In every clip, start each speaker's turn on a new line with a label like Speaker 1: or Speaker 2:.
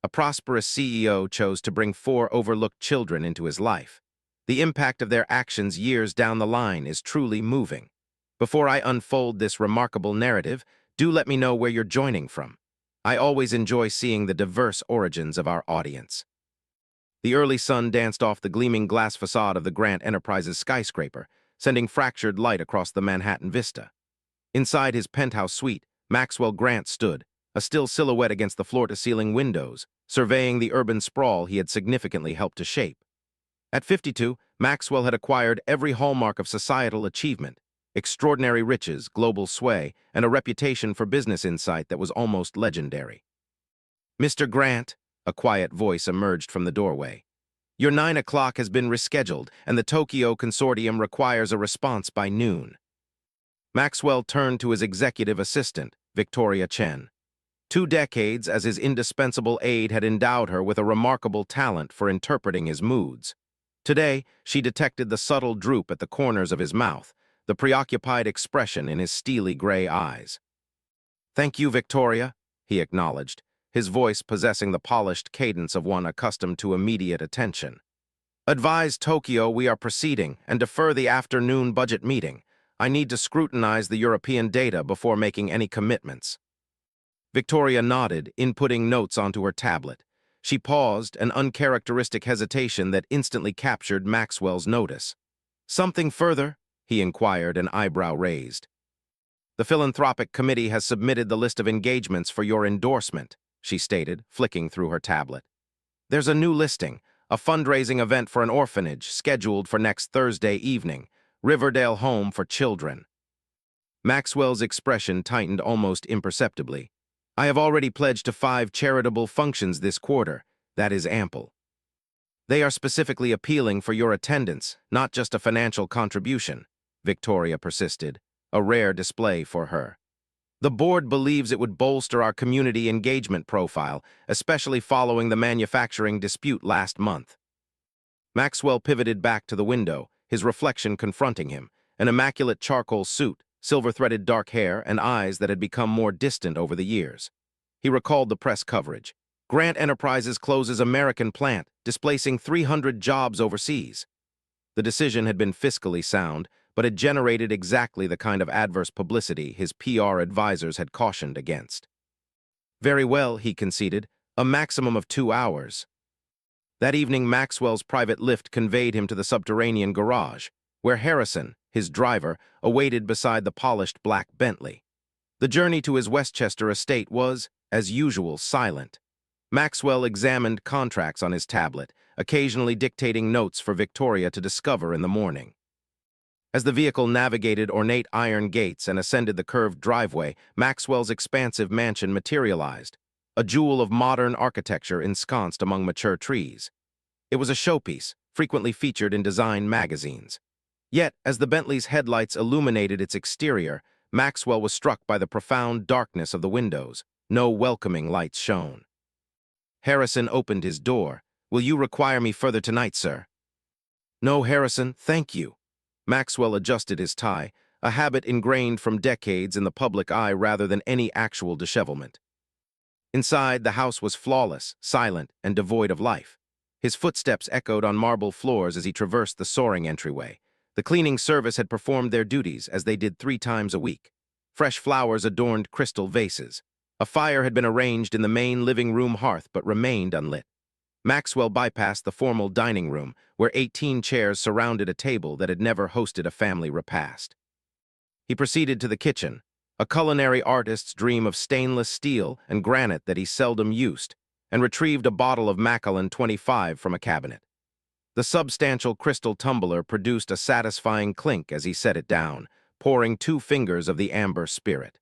Speaker 1: A prosperous CEO chose to bring four overlooked children into his life. The impact of their actions years down the line is truly moving. Before I unfold this remarkable narrative, do let me know where you're joining from. I always enjoy seeing the diverse origins of our audience. The early sun danced off the gleaming glass facade of the Grant Enterprises skyscraper, sending fractured light across the Manhattan vista. Inside his penthouse suite, Maxwell Grant stood, a still silhouette against the floor-to-ceiling windows, surveying the urban sprawl he had significantly helped to shape. At 52, Maxwell had acquired every hallmark of societal achievement: extraordinary riches, global sway, and a reputation for business insight that was almost legendary. "Mr. Grant," a quiet voice emerged from the doorway, "your 9 o'clock has been rescheduled, and the Tokyo Consortium requires a response by noon." Maxwell turned to his executive assistant, Victoria Chen. 2 decades as his indispensable aide had endowed her with a remarkable talent for interpreting his moods. Today, she detected the subtle droop at the corners of his mouth, the preoccupied expression in his steely gray eyes. "Thank you, Victoria," he acknowledged, his voice possessing the polished cadence of one accustomed to immediate attention. "Advise Tokyo we are proceeding and defer the afternoon budget meeting. I need to scrutinize the European data before making any commitments." Victoria nodded, inputting notes onto her tablet. She paused, an uncharacteristic hesitation that instantly captured Maxwell's notice. "Something further?" he inquired, an eyebrow raised. "The Philanthropic Committee has submitted the list of engagements for your endorsement," she stated, flicking through her tablet. "There's a new listing, a fundraising event for an orphanage scheduled for next Thursday evening, Riverdale Home for Children." Maxwell's expression tightened almost imperceptibly. "I have already pledged to 5 charitable functions this quarter. That is ample." "They are specifically appealing for your attendance, not just a financial contribution," Victoria persisted, a rare display for her. "The board believes it would bolster our community engagement profile, especially following the manufacturing dispute last month." Maxwell pivoted back to the window, his reflection confronting him, an immaculate charcoal suit, silver-threaded dark hair, and eyes that had become more distant over the years. He recalled the press coverage. "Grant Enterprises closes American plant, displacing 300 jobs overseas." The decision had been fiscally sound, but had generated exactly the kind of adverse publicity his PR advisors had cautioned against. "Very well," he conceded, "a maximum of 2 hours." That evening, Maxwell's private lift conveyed him to the subterranean garage, where Harrison, his driver, awaited beside the polished black Bentley. The journey to his Westchester estate was, as usual, silent. Maxwell examined contracts on his tablet, occasionally dictating notes for Victoria to discover in the morning. As the vehicle navigated ornate iron gates and ascended the curved driveway, Maxwell's expansive mansion materialized, a jewel of modern architecture ensconced among mature trees. It was a showpiece, frequently featured in design magazines. Yet, as the Bentley's headlights illuminated its exterior, Maxwell was struck by the profound darkness of the windows. No welcoming lights shone. Harrison opened his door. "Will you require me further tonight, sir?" "No, Harrison, thank you." Maxwell adjusted his tie, a habit ingrained from decades in the public eye rather than any actual dishevelment. Inside, the house was flawless, silent, and devoid of life. His footsteps echoed on marble floors as he traversed the soaring entryway. The cleaning service had performed their duties, as they did 3 times a week. Fresh flowers adorned crystal vases. A fire had been arranged in the main living room hearth but remained unlit. Maxwell bypassed the formal dining room, where 18 chairs surrounded a table that had never hosted a family repast. He proceeded to the kitchen, a culinary artist's dream of stainless steel and granite that he seldom used, and retrieved a bottle of Macallan 25 from a cabinet. The substantial crystal tumbler produced a satisfying clink as he set it down, pouring 2 fingers of the amber spirit.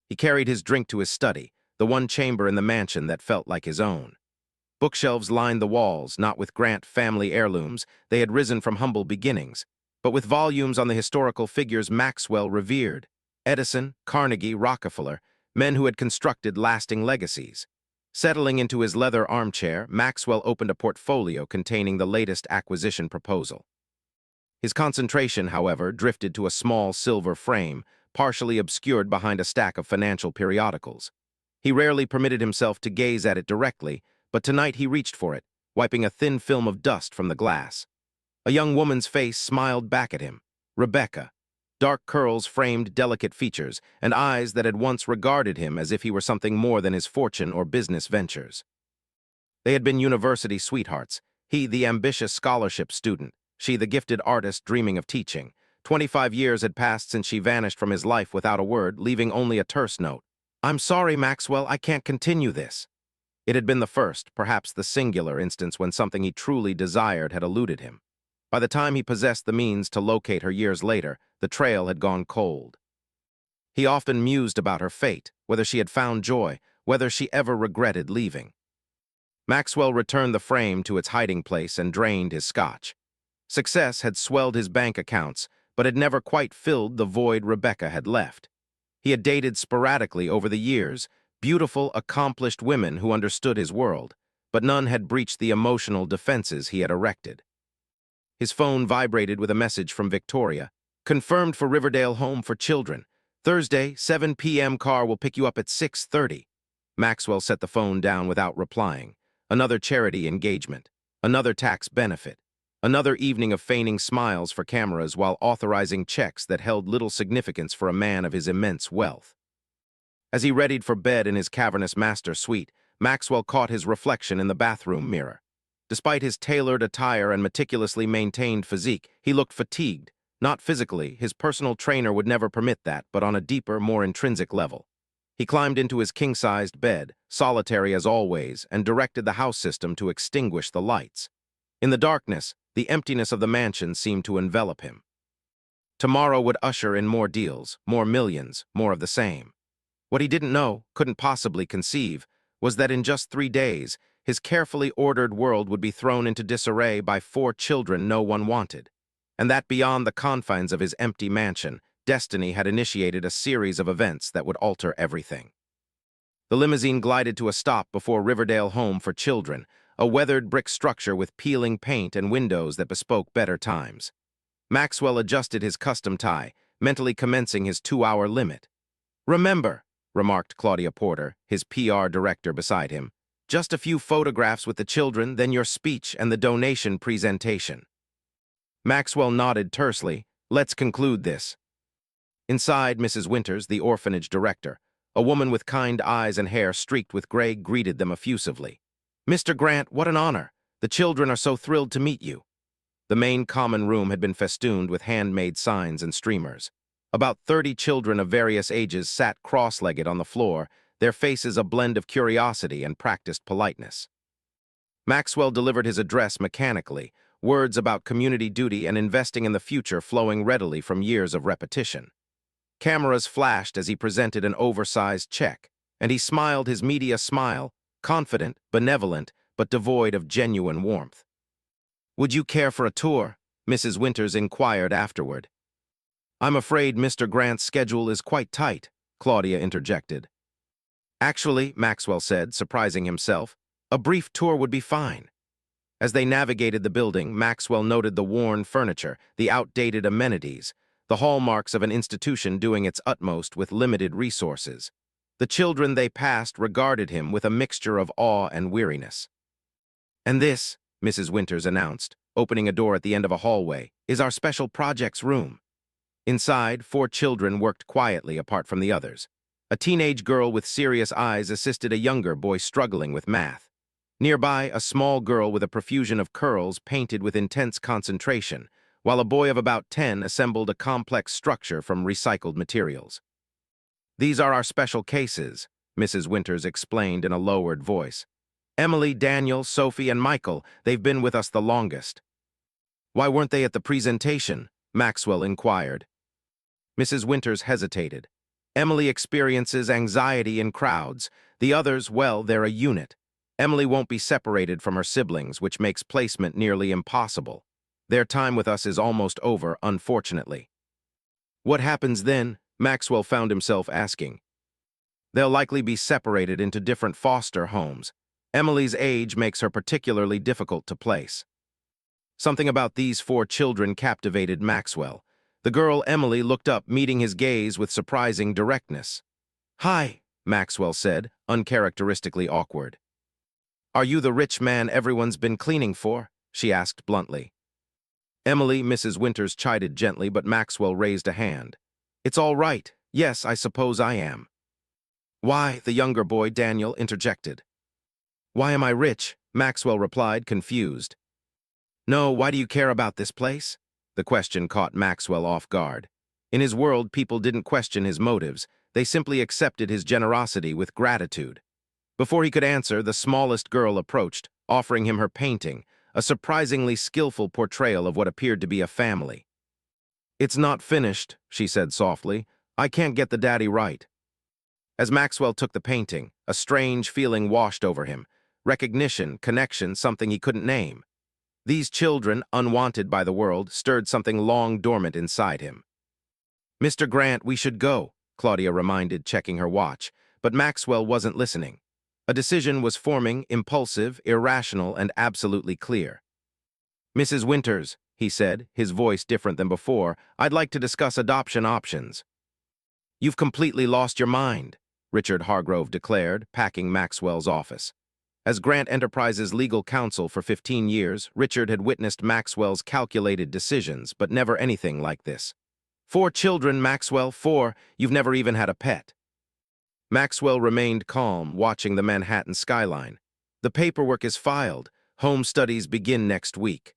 Speaker 1: He carried his drink to his study, the one chamber in the mansion that felt like his own. Bookshelves lined the walls, not with Grant family heirlooms, they had risen from humble beginnings, but with volumes on the historical figures Maxwell revered: Edison, Carnegie, Rockefeller, men who had constructed lasting legacies. Settling into his leather armchair, Maxwell opened a portfolio containing the latest acquisition proposal. His concentration, however, drifted to a small silver frame, partially obscured behind a stack of financial periodicals. He rarely permitted himself to gaze at it directly, but tonight he reached for it, wiping a thin film of dust from the glass. A young woman's face smiled back at him. Rebecca. Dark curls framed delicate features, and eyes that had once regarded him as if he were something more than his fortune or business ventures. They had been university sweethearts, he the ambitious scholarship student, she the gifted artist dreaming of teaching. 25 years had passed since she vanished from his life without a word, leaving only a terse note. "I'm sorry, Maxwell, I can't continue this." It had been the first, perhaps the singular instance when something he truly desired had eluded him. By the time he possessed the means to locate her years later, the trail had gone cold. He often mused about her fate, whether she had found joy, whether she ever regretted leaving. Maxwell returned the frame to its hiding place and drained his scotch. Success had swelled his bank accounts, but had never quite filled the void Rebecca had left. He had dated sporadically over the years, beautiful, accomplished women who understood his world, but none had breached the emotional defenses he had erected. His phone vibrated with a message from Victoria. "Confirmed for Riverdale Home for Children. Thursday, 7 p.m. car will pick you up at 6:30. Maxwell set the phone down without replying. Another charity engagement. Another tax benefit. Another evening of feigning smiles for cameras while authorizing checks that held little significance for a man of his immense wealth. As he readied for bed in his cavernous master suite, Maxwell caught his reflection in the bathroom mirror. Despite his tailored attire and meticulously maintained physique, he looked fatigued. Not physically, his personal trainer would never permit that, but on a deeper, more intrinsic level. He climbed into his king-sized bed, solitary as always, and directed the house system to extinguish the lights. In the darkness, the emptiness of the mansion seemed to envelop him. Tomorrow would usher in more deals, more millions, more of the same. What he didn't know, couldn't possibly conceive, was that in just 3 days, his carefully ordered world would be thrown into disarray by 4 children no one wanted, and that beyond the confines of his empty mansion, destiny had initiated a series of events that would alter everything. The limousine glided to a stop before Riverdale Home for Children, a weathered brick structure with peeling paint and windows that bespoke better times. Maxwell adjusted his custom tie, mentally commencing his 2-hour limit. "Remember," remarked Claudia Porter, his PR director beside him, "just a few photographs with the children, then your speech and the donation presentation." Maxwell nodded tersely. "Let's conclude this." Inside, Mrs. Winters, the orphanage director, a woman with kind eyes and hair streaked with gray, greeted them effusively. "Mr. Grant, what an honor. The children are so thrilled to meet you." The main common room had been festooned with handmade signs and streamers. About 30 children of various ages sat cross-legged on the floor, their faces a blend of curiosity and practiced politeness. Maxwell delivered his address mechanically, words about community duty and investing in the future flowing readily from years of repetition. Cameras flashed as he presented an oversized check, and he smiled his media smile, confident, benevolent, but devoid of genuine warmth. "Would you care for a tour?" Mrs. Winters inquired afterward. "I'm afraid Mr. Grant's schedule is quite tight," Claudia interjected. "Actually," Maxwell said, surprising himself, "a brief tour would be fine." As they navigated the building, Maxwell noted the worn furniture, the outdated amenities, the hallmarks of an institution doing its utmost with limited resources. The children they passed regarded him with a mixture of awe and weariness. "And this," Mrs. Winters announced, opening a door at the end of a hallway, "is our special projects room." Inside, 4 children worked quietly apart from the others. A teenage girl with serious eyes assisted a younger boy struggling with math. Nearby, a small girl with a profusion of curls painted with intense concentration, while a boy of about 10 assembled a complex structure from recycled materials. "These are our special cases," Mrs. Winters explained in a lowered voice. "Emily, Daniel, Sophie, and Michael, they've been with us the longest." "Why weren't they at the presentation?" Maxwell inquired. Mrs. Winters hesitated. "Emily experiences anxiety in crowds. The others, well, they're a unit. Emily won't be separated from her siblings, which makes placement nearly impossible. Their time with us is almost over, unfortunately." "What happens then?" Maxwell found himself asking. "They'll likely be separated into different foster homes. Emily's age makes her particularly difficult to place." Something about these 4 children captivated Maxwell. The girl Emily looked up, meeting his gaze with surprising directness. "Hi," Maxwell said, uncharacteristically awkward. "Are you the rich man everyone's been cleaning for?" she asked bluntly. Emily, Mrs. Winters chided gently, but Maxwell raised a hand. "It's all right. Yes, I suppose I am." "Why?" the younger boy, Daniel, interjected. "Why am I rich?" Maxwell replied, confused. "No, why do you care about this place?" The question caught Maxwell off guard. In his world, people didn't question his motives. They simply accepted his generosity with gratitude. Before he could answer, the smallest girl approached, offering him her painting, a surprisingly skillful portrayal of what appeared to be a family. "It's not finished," she said softly. "I can't get the daddy right." As Maxwell took the painting, a strange feeling washed over him. Recognition, connection, something he couldn't name. These children, unwanted by the world, stirred something long dormant inside him. "Mr. Grant, we should go," Claudia reminded, checking her watch. But Maxwell wasn't listening. A decision was forming, impulsive, irrational, and absolutely clear. "Mrs. Winters," he said, his voice different than before, "I'd like to discuss adoption options." "You've completely lost your mind," Richard Hargrove declared, packing Maxwell's office. As Grant Enterprises' legal counsel for 15 years, Richard had witnessed Maxwell's calculated decisions, but never anything like this. "4 children, Maxwell, 4. You've never even had a pet." Maxwell remained calm, watching the Manhattan skyline. "The paperwork is filed. Home studies begin next week."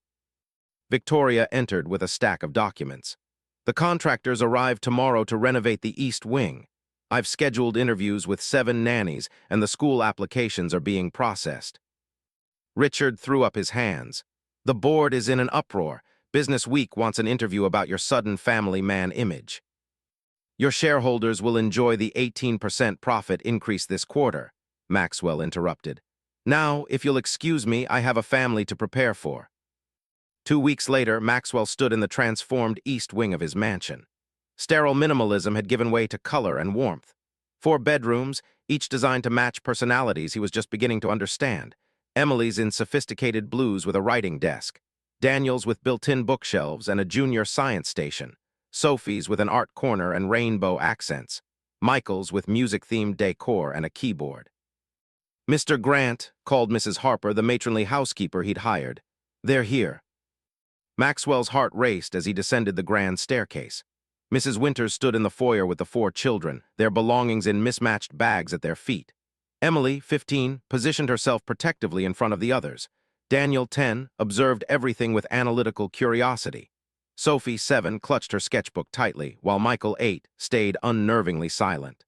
Speaker 1: Victoria entered with a stack of documents. "The contractors arrive tomorrow to renovate the East Wing. I've scheduled interviews with 7 nannies, and the school applications are being processed." Richard threw up his hands. "The board is in an uproar. Business Week wants an interview about your sudden family man image." "Your shareholders will enjoy the 18% profit increase this quarter," Maxwell interrupted. "Now, if you'll excuse me, I have a family to prepare for." 2 weeks later, Maxwell stood in the transformed east wing of his mansion. Sterile minimalism had given way to color and warmth. 4 bedrooms, each designed to match personalities he was just beginning to understand. Emily's in sophisticated blues with a writing desk. Daniel's with built-in bookshelves and a junior science station. Sophie's with an art corner and rainbow accents. Michael's with music-themed decor and a keyboard. "Mr. Grant," called Mrs. Harper, the matronly housekeeper he'd hired. "They're here." Maxwell's heart raced as he descended the grand staircase. Mrs. Winters stood in the foyer with the 4 children, their belongings in mismatched bags at their feet. Emily, 15, positioned herself protectively in front of the others. Daniel, 10, observed everything with analytical curiosity. Sophie, 7, clutched her sketchbook tightly, while Michael, 8, stayed unnervingly silent.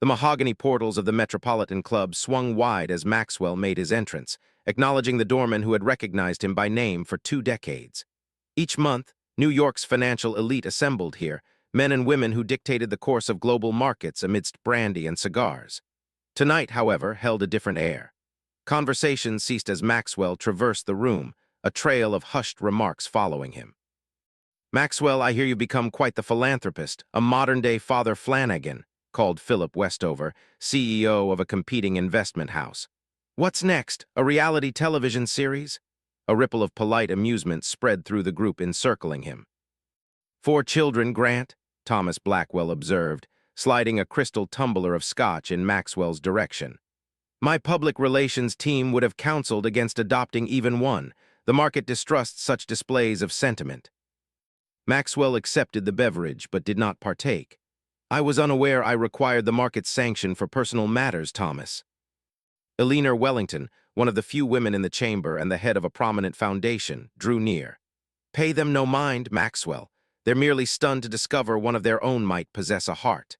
Speaker 1: The mahogany portals of the Metropolitan Club swung wide as Maxwell made his entrance, acknowledging the doorman who had recognized him by name for 2 decades. Each month, New York's financial elite assembled here, men and women who dictated the course of global markets amidst brandy and cigars. Tonight, however, held a different air. Conversation ceased as Maxwell traversed the room, a trail of hushed remarks following him. "Maxwell, I hear you've become quite the philanthropist, a modern-day Father Flanagan," called Philip Westover, CEO of a competing investment house. "What's next? A reality television series?" A ripple of polite amusement spread through the group encircling him. "4 children, Grant," Thomas Blackwell observed, sliding a crystal tumbler of scotch in Maxwell's direction. "My public relations team would have counseled against adopting even one. The market distrusts such displays of sentiment." Maxwell accepted the beverage but did not partake. "I was unaware I required the market's sanction for personal matters, Thomas." Eleanor Wellington, one of the few women in the chamber and the head of a prominent foundation, drew near. "Pay them no mind, Maxwell. They're merely stunned to discover one of their own might possess a heart."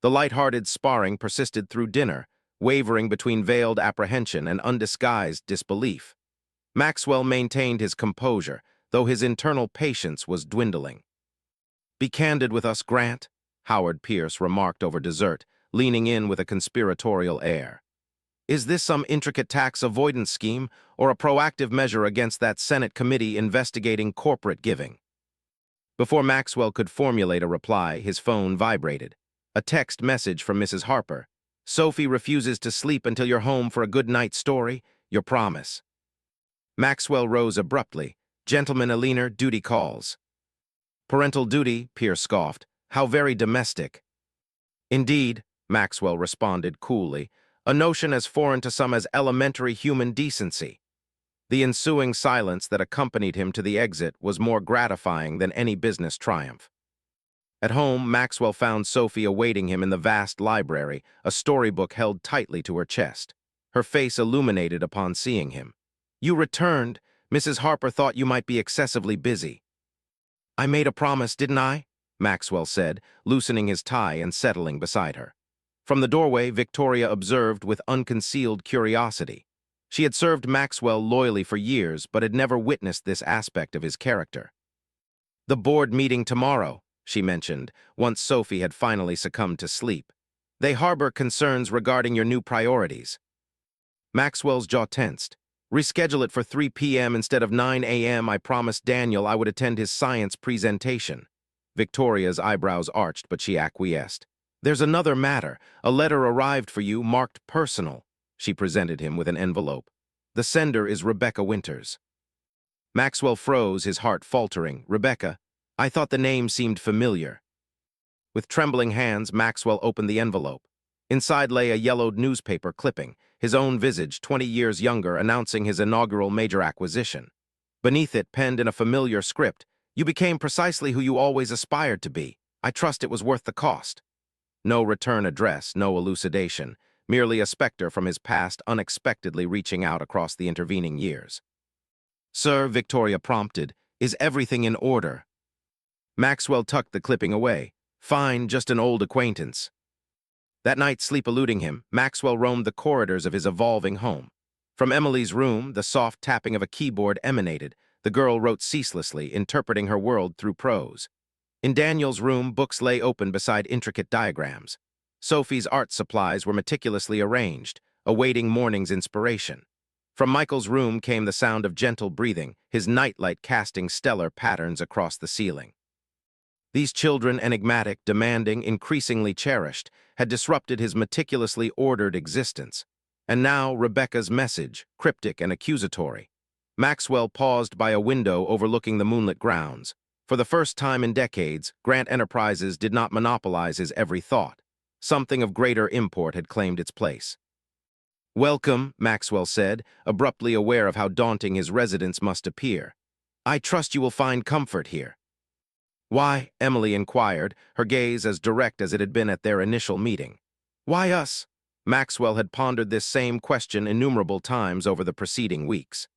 Speaker 1: The light-hearted sparring persisted through dinner, wavering between veiled apprehension and undisguised disbelief. Maxwell maintained his composure, though his internal patience was dwindling. "Be candid with us, Grant," Howard Pierce remarked over dessert, leaning in with a conspiratorial air. "Is this some intricate tax avoidance scheme or a proactive measure against that Senate committee investigating corporate giving?" Before Maxwell could formulate a reply, his phone vibrated. A text message from Mrs. Harper. "Sophie refuses to sleep until you're home for a good night's story. Your promise." Maxwell rose abruptly. "Gentlemen, Eleanor, duty calls." "Parental duty," Pierce scoffed. "How very domestic." "Indeed," Maxwell responded coolly, a notion as foreign to some as elementary human decency. The ensuing silence that accompanied him to the exit was more gratifying than any business triumph. At home, Maxwell found Sophie awaiting him in the vast library, a storybook held tightly to her chest. Her face illuminated upon seeing him. "You returned. Mrs. Harper thought you might be excessively busy." "I made a promise, didn't I?" Maxwell said, loosening his tie and settling beside her. From the doorway, Victoria observed with unconcealed curiosity. She had served Maxwell loyally for years, but had never witnessed this aspect of his character. "The board meeting tomorrow," she mentioned, once Sophie had finally succumbed to sleep. "They harbor concerns regarding your new priorities." Maxwell's jaw tensed. "Reschedule it for 3 p.m. instead of 9 a.m. I promised Daniel I would attend his science presentation." Victoria's eyebrows arched, but she acquiesced. "There's another matter. A letter arrived for you, marked personal." She presented him with an envelope. "The sender is Rebecca Winters." Maxwell froze, his heart faltering. "Rebecca? I thought the name seemed familiar." With trembling hands, Maxwell opened the envelope. Inside lay a yellowed newspaper clipping, his own visage, 20 years younger, announcing his inaugural major acquisition. Beneath it, penned in a familiar script, "You became precisely who you always aspired to be. I trust it was worth the cost." No return address, no elucidation, merely a specter from his past unexpectedly reaching out across the intervening years. "Sir," Victoria prompted, "is everything in order?" Maxwell tucked the clipping away. "Fine, just an old acquaintance." That night, sleep eluding him, Maxwell roamed the corridors of his evolving home. From Emily's room, the soft tapping of a keyboard emanated. The girl wrote ceaselessly, interpreting her world through prose. In Daniel's room, books lay open beside intricate diagrams. Sophie's art supplies were meticulously arranged, awaiting morning's inspiration. From Michael's room came the sound of gentle breathing, his nightlight casting stellar patterns across the ceiling. These children, enigmatic, demanding, increasingly cherished, had disrupted his meticulously ordered existence. And now Rebecca's message, cryptic and accusatory. Maxwell paused by a window overlooking the moonlit grounds. For the first time in decades, Grant Enterprises did not monopolize his every thought. Something of greater import had claimed its place. "Welcome," Maxwell said, abruptly aware of how daunting his residence must appear. "I trust you will find comfort here." "Why?" Emily inquired, her gaze as direct as it had been at their initial meeting. "Why us?" Maxwell had pondered this same question innumerable times over the preceding weeks.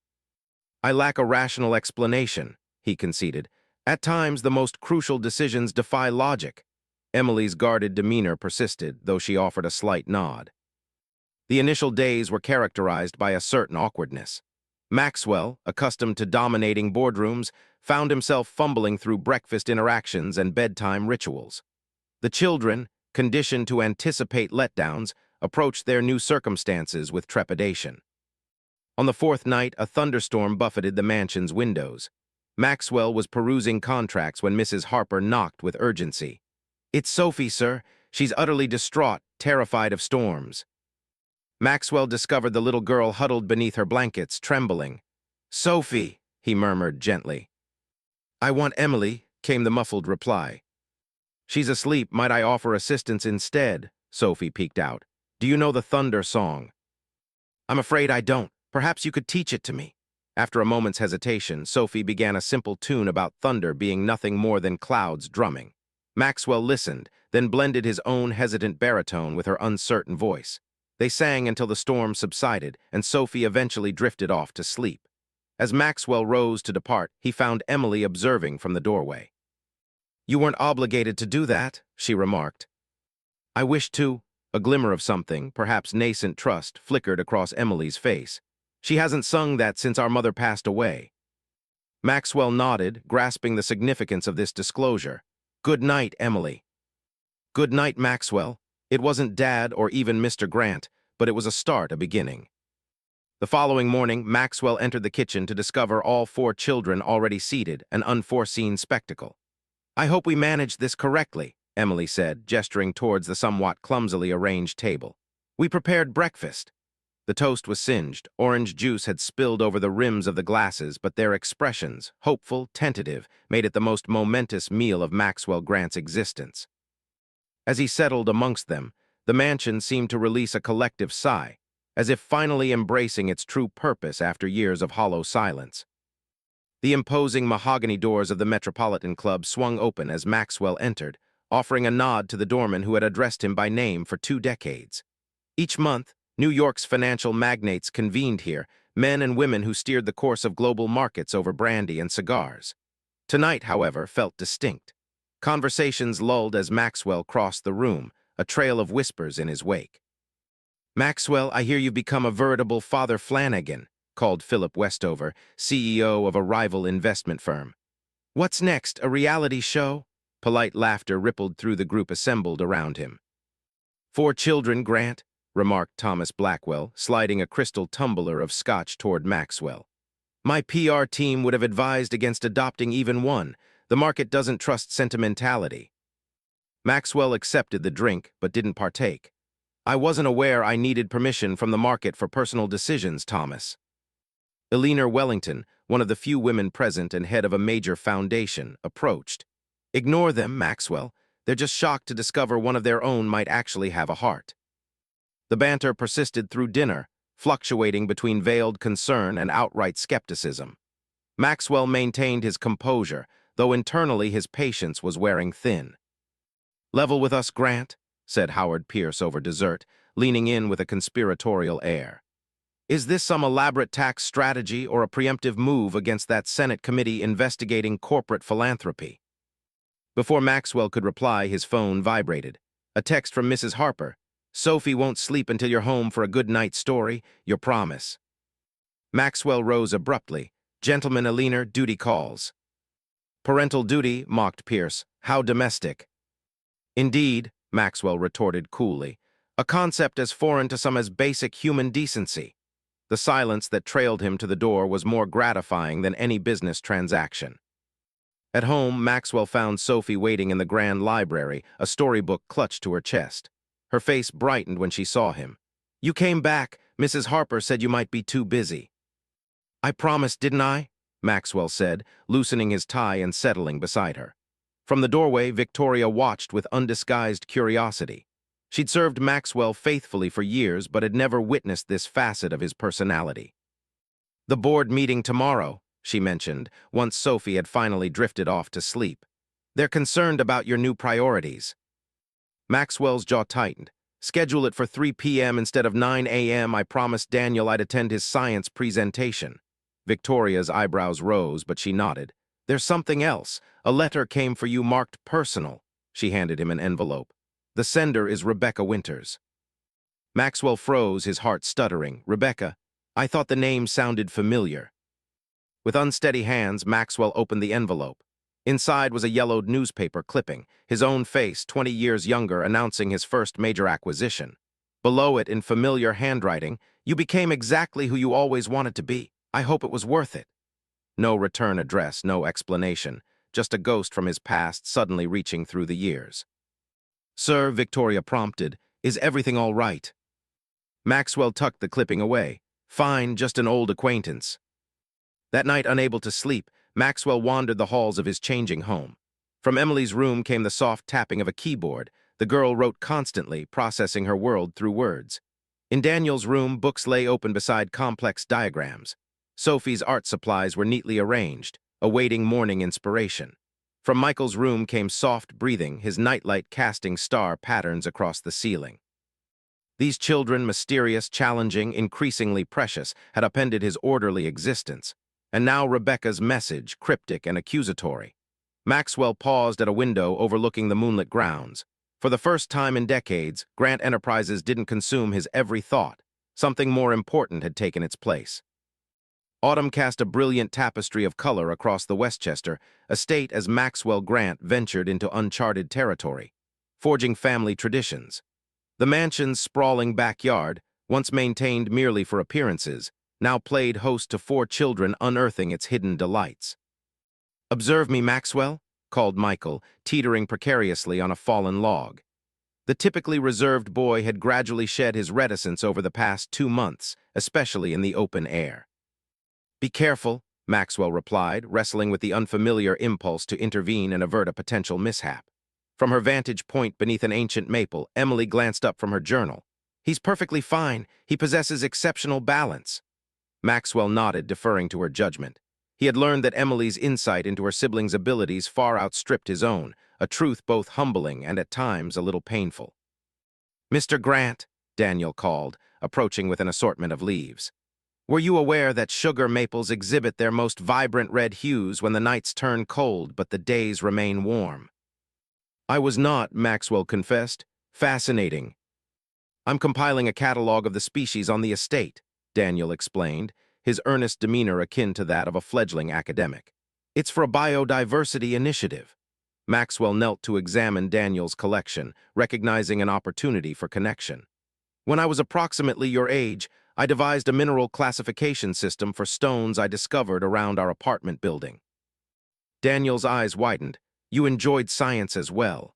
Speaker 1: "I lack a rational explanation," he conceded. "At times, the most crucial decisions defy logic." Emily's guarded demeanor persisted, though she offered a slight nod. The initial days were characterized by a certain awkwardness. Maxwell, accustomed to dominating boardrooms, found himself fumbling through breakfast interactions and bedtime rituals. The children, conditioned to anticipate letdowns, approached their new circumstances with trepidation. On the fourth night, a thunderstorm buffeted the mansion's windows. Maxwell was perusing contracts when Mrs. Harper knocked with urgency. "It's Sophie, sir. She's utterly distraught, terrified of storms." Maxwell discovered the little girl huddled beneath her blankets, trembling. "Sophie," he murmured gently. "I want Emily," came the muffled reply. "She's asleep. Might I offer assistance instead?" Sophie peeked out. "Do you know the Thunder song?" "I'm afraid I don't. Perhaps you could teach it to me." After a moment's hesitation, Sophie began a simple tune about thunder being nothing more than clouds drumming. Maxwell listened, then blended his own hesitant baritone with her uncertain voice. They sang until the storm subsided, and Sophie eventually drifted off to sleep. As Maxwell rose to depart, he found Emily observing from the doorway. "You weren't obligated to do that," she remarked. "I wished to." A glimmer of something, perhaps nascent trust, flickered across Emily's face. "She hasn't sung that since our mother passed away." Maxwell nodded, grasping the significance of this disclosure. "Good night, Emily." "Good night, Maxwell." It wasn't Dad or even Mr. Grant, but it was a start, a beginning. The following morning, Maxwell entered the kitchen to discover all 4 children already seated, an unforeseen spectacle. "I hope we managed this correctly," Emily said, gesturing towards the somewhat clumsily arranged table. "We prepared breakfast." The toast was singed, orange juice had spilled over the rims of the glasses, but their expressions, hopeful, tentative, made it the most momentous meal of Maxwell Grant's existence. As he settled amongst them, The mansion seemed to release a collective sigh, as if finally embracing its true purpose after years of hollow silence. The imposing mahogany doors of the Metropolitan Club swung open as Maxwell entered, offering a nod to the doorman who had addressed him by name for 2 decades. Each month, New York's financial magnates convened here, men and women who steered the course of global markets over brandy and cigars. Tonight, however, felt distinct. Conversations lulled as Maxwell crossed the room, a trail of whispers in his wake. "Maxwell, I hear you've become a veritable Father Flanagan," called Philip Westover, CEO of a rival investment firm. "What's next, a reality show?" Polite laughter rippled through the group assembled around him. "4 children, Grant," remarked Thomas Blackwell, sliding a crystal tumbler of scotch toward Maxwell. "My PR team would have advised against adopting even one. The market doesn't trust sentimentality." Maxwell accepted the drink, but didn't partake. "I wasn't aware I needed permission from the market for personal decisions, Thomas." Eleanor Wellington, one of the few women present and head of a major foundation, approached. "Ignore them, Maxwell. They're just shocked to discover one of their own might actually have a heart." The banter persisted through dinner, fluctuating between veiled concern and outright skepticism. Maxwell maintained his composure, though internally his patience was wearing thin. "Level with us, Grant," said Howard Pierce over dessert, leaning in with a conspiratorial air. "Is this some elaborate tax strategy or a preemptive move against that Senate committee investigating corporate philanthropy?" Before Maxwell could reply, his phone vibrated. A text from Mrs. Harper. "Sophie won't sleep until you're home for a good night story. Your promise." Maxwell rose abruptly. "Gentlemen, Eleanor, duty calls." "Parental duty," mocked Pierce. "How domestic." "Indeed," Maxwell retorted coolly, "a concept as foreign to some as basic human decency." The silence that trailed him to the door was more gratifying than any business transaction. At home, Maxwell found Sophie waiting in the grand library, a storybook clutched to her chest. Her face brightened when she saw him. "You came back. Mrs. Harper said you might be too busy." "I promised, didn't I?" Maxwell said, loosening his tie and settling beside her. From the doorway, Victoria watched with undisguised curiosity. She'd served Maxwell faithfully for years, but had never witnessed this facet of his personality. "The board meeting tomorrow," she mentioned, once Sophie had finally drifted off to sleep. "They're concerned about your new priorities." Maxwell's jaw tightened. "Schedule it for 3 p.m. instead of 9 a.m. I promised Daniel I'd attend his science presentation." Victoria's eyebrows rose, but she nodded. "There's something else. A letter came for you marked personal." She handed him an envelope. "The sender is Rebecca Winters." Maxwell froze, his heart stuttering. "Rebecca? I thought the name sounded familiar." With unsteady hands, Maxwell opened the envelope. Inside was a yellowed newspaper clipping, his own face, 20 years younger, announcing his first major acquisition. Below it, in familiar handwriting, "You became exactly who you always wanted to be. I hope it was worth it." No return address, no explanation, just a ghost from his past suddenly reaching through the years. "Sir," Victoria prompted, "is everything all right?" Maxwell tucked the clipping away. "Fine, just an old acquaintance." That night, unable to sleep, Maxwell wandered the halls of his changing home. From Emily's room came the soft tapping of a keyboard. The girl wrote constantly, processing her world through words. In Daniel's room, books lay open beside complex diagrams. Sophie's art supplies were neatly arranged, awaiting morning inspiration. From Michael's room came soft breathing, his nightlight casting star patterns across the ceiling. These children, mysterious, challenging, increasingly precious, had upended his orderly existence. And now Rebecca's message, cryptic and accusatory. Maxwell paused at a window overlooking the moonlit grounds. For the first time in decades, Grant Enterprises didn't consume his every thought. Something more important had taken its place. Autumn cast a brilliant tapestry of color across the Westchester estate as Maxwell Grant ventured into uncharted territory, forging family traditions. The mansion's sprawling backyard, once maintained merely for appearances, now played host to 4 children unearthing its hidden delights. "Observe me, Maxwell," called Michael, teetering precariously on a fallen log. The typically reserved boy had gradually shed his reticence over the past 2 months, especially in the open air. "Be careful," Maxwell replied, wrestling with the unfamiliar impulse to intervene and avert a potential mishap. From her vantage point beneath an ancient maple, Emily glanced up from her journal. He's perfectly fine. He possesses exceptional balance. Maxwell nodded, deferring to her judgment. He had learned that Emily's insight into her siblings' abilities far outstripped his own, a truth both humbling and at times a little painful. "Mr. Grant," Daniel called, approaching with an assortment of leaves. "Were you aware that sugar maples exhibit their most vibrant red hues when the nights turn cold but the days remain warm?" "I was not," Maxwell confessed. "Fascinating." "I'm compiling a catalog of the species on the estate," Daniel explained, his earnest demeanor akin to that of a fledgling academic. "It's for a biodiversity initiative." Maxwell knelt to examine Daniel's collection, recognizing an opportunity for connection. "When I was approximately your age, I devised a mineral classification system for stones I discovered around our apartment building." Daniel's eyes widened. "You enjoyed science as well."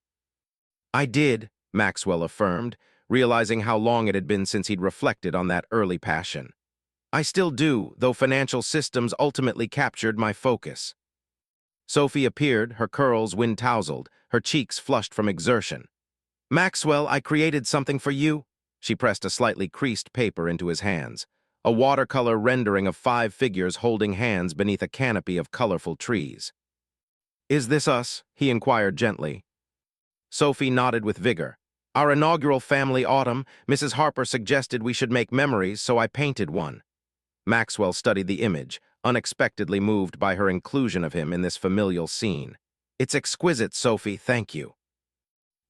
Speaker 1: "I did," Maxwell affirmed, realizing how long it had been since he'd reflected on that early passion. "I still do, though financial systems ultimately captured my focus." Sophie appeared, her curls wind-tousled, her cheeks flushed from exertion. "Maxwell, I created something for you." She pressed a slightly creased paper into his hands, a watercolor rendering of 5 figures holding hands beneath a canopy of colorful trees. "Is this us?" he inquired gently. Sophie nodded with vigor. "Our inaugural family autumn, Mrs. Harper suggested we should make memories, so I painted one." Maxwell studied the image, unexpectedly moved by her inclusion of him in this familial scene. "It's exquisite, Sophie, thank you."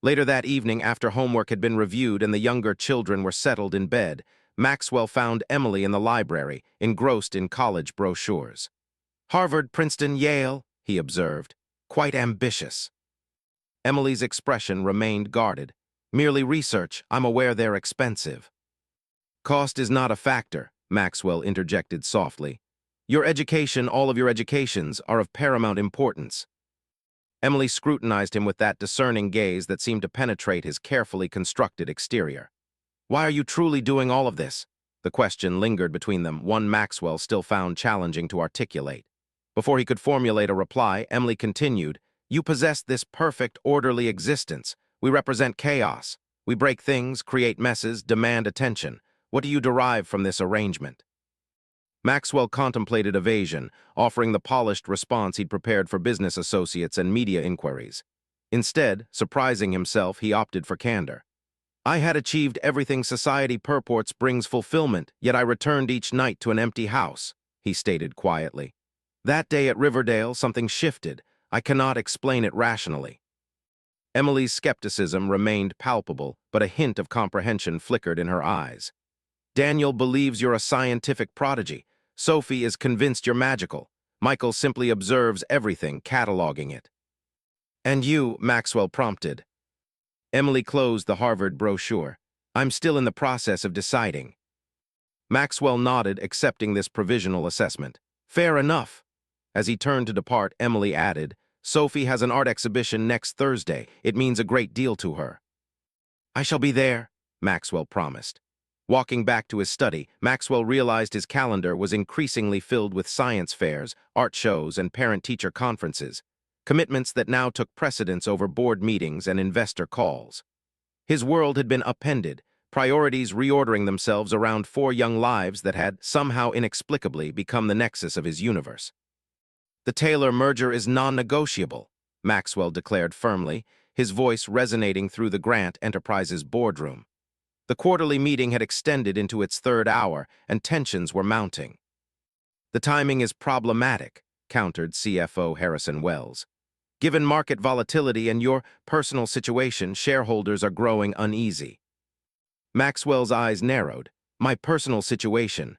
Speaker 1: Later that evening, after homework had been reviewed and the younger children were settled in bed, Maxwell found Emily in the library, engrossed in college brochures. "Harvard, Princeton, Yale," he observed. "Quite ambitious." Emily's expression remained guarded. "Merely research. I'm aware they're expensive." "Cost is not a factor," Maxwell interjected softly. "Your education, all of your educations, are of paramount importance." Emily scrutinized him with that discerning gaze that seemed to penetrate his carefully constructed exterior. "Why are you truly doing all of this?" The question lingered between them, one Maxwell still found challenging to articulate. Before he could formulate a reply, Emily continued, "You possess this perfect, orderly existence. We represent chaos. We break things, create messes, demand attention. What do you derive from this arrangement?" Maxwell contemplated evasion, offering the polished response he'd prepared for business associates and media inquiries. Instead, surprising himself, he opted for candor. "I had achieved everything society purports brings fulfillment, yet I returned each night to an empty house," he stated quietly. "That day at Riverdale, something shifted. I cannot explain it rationally." Emily's skepticism remained palpable, but a hint of comprehension flickered in her eyes. "Daniel believes you're a scientific prodigy. Sophie is convinced you're magical. Michael simply observes everything, cataloging it." "And you," Maxwell prompted. Emily closed the Harvard brochure. "I'm still in the process of deciding." Maxwell nodded, accepting this provisional assessment. "Fair enough." As he turned to depart, Emily added, "Sophie has an art exhibition next Thursday. It means a great deal to her." "I shall be there," Maxwell promised. Walking back to his study, Maxwell realized his calendar was increasingly filled with science fairs, art shows, and parent-teacher conferences, commitments that now took precedence over board meetings and investor calls. His world had been upended, priorities reordering themselves around 4 young lives that had, somehow inexplicably, become the nexus of his universe. "The Taylor merger is non-negotiable," Maxwell declared firmly, his voice resonating through the Grant Enterprises boardroom. The quarterly meeting had extended into its 3rd hour, and tensions were mounting. "The timing is problematic," countered CFO Harrison Wells. "Given market volatility and your personal situation, shareholders are growing uneasy." Maxwell's eyes narrowed. "My personal situation."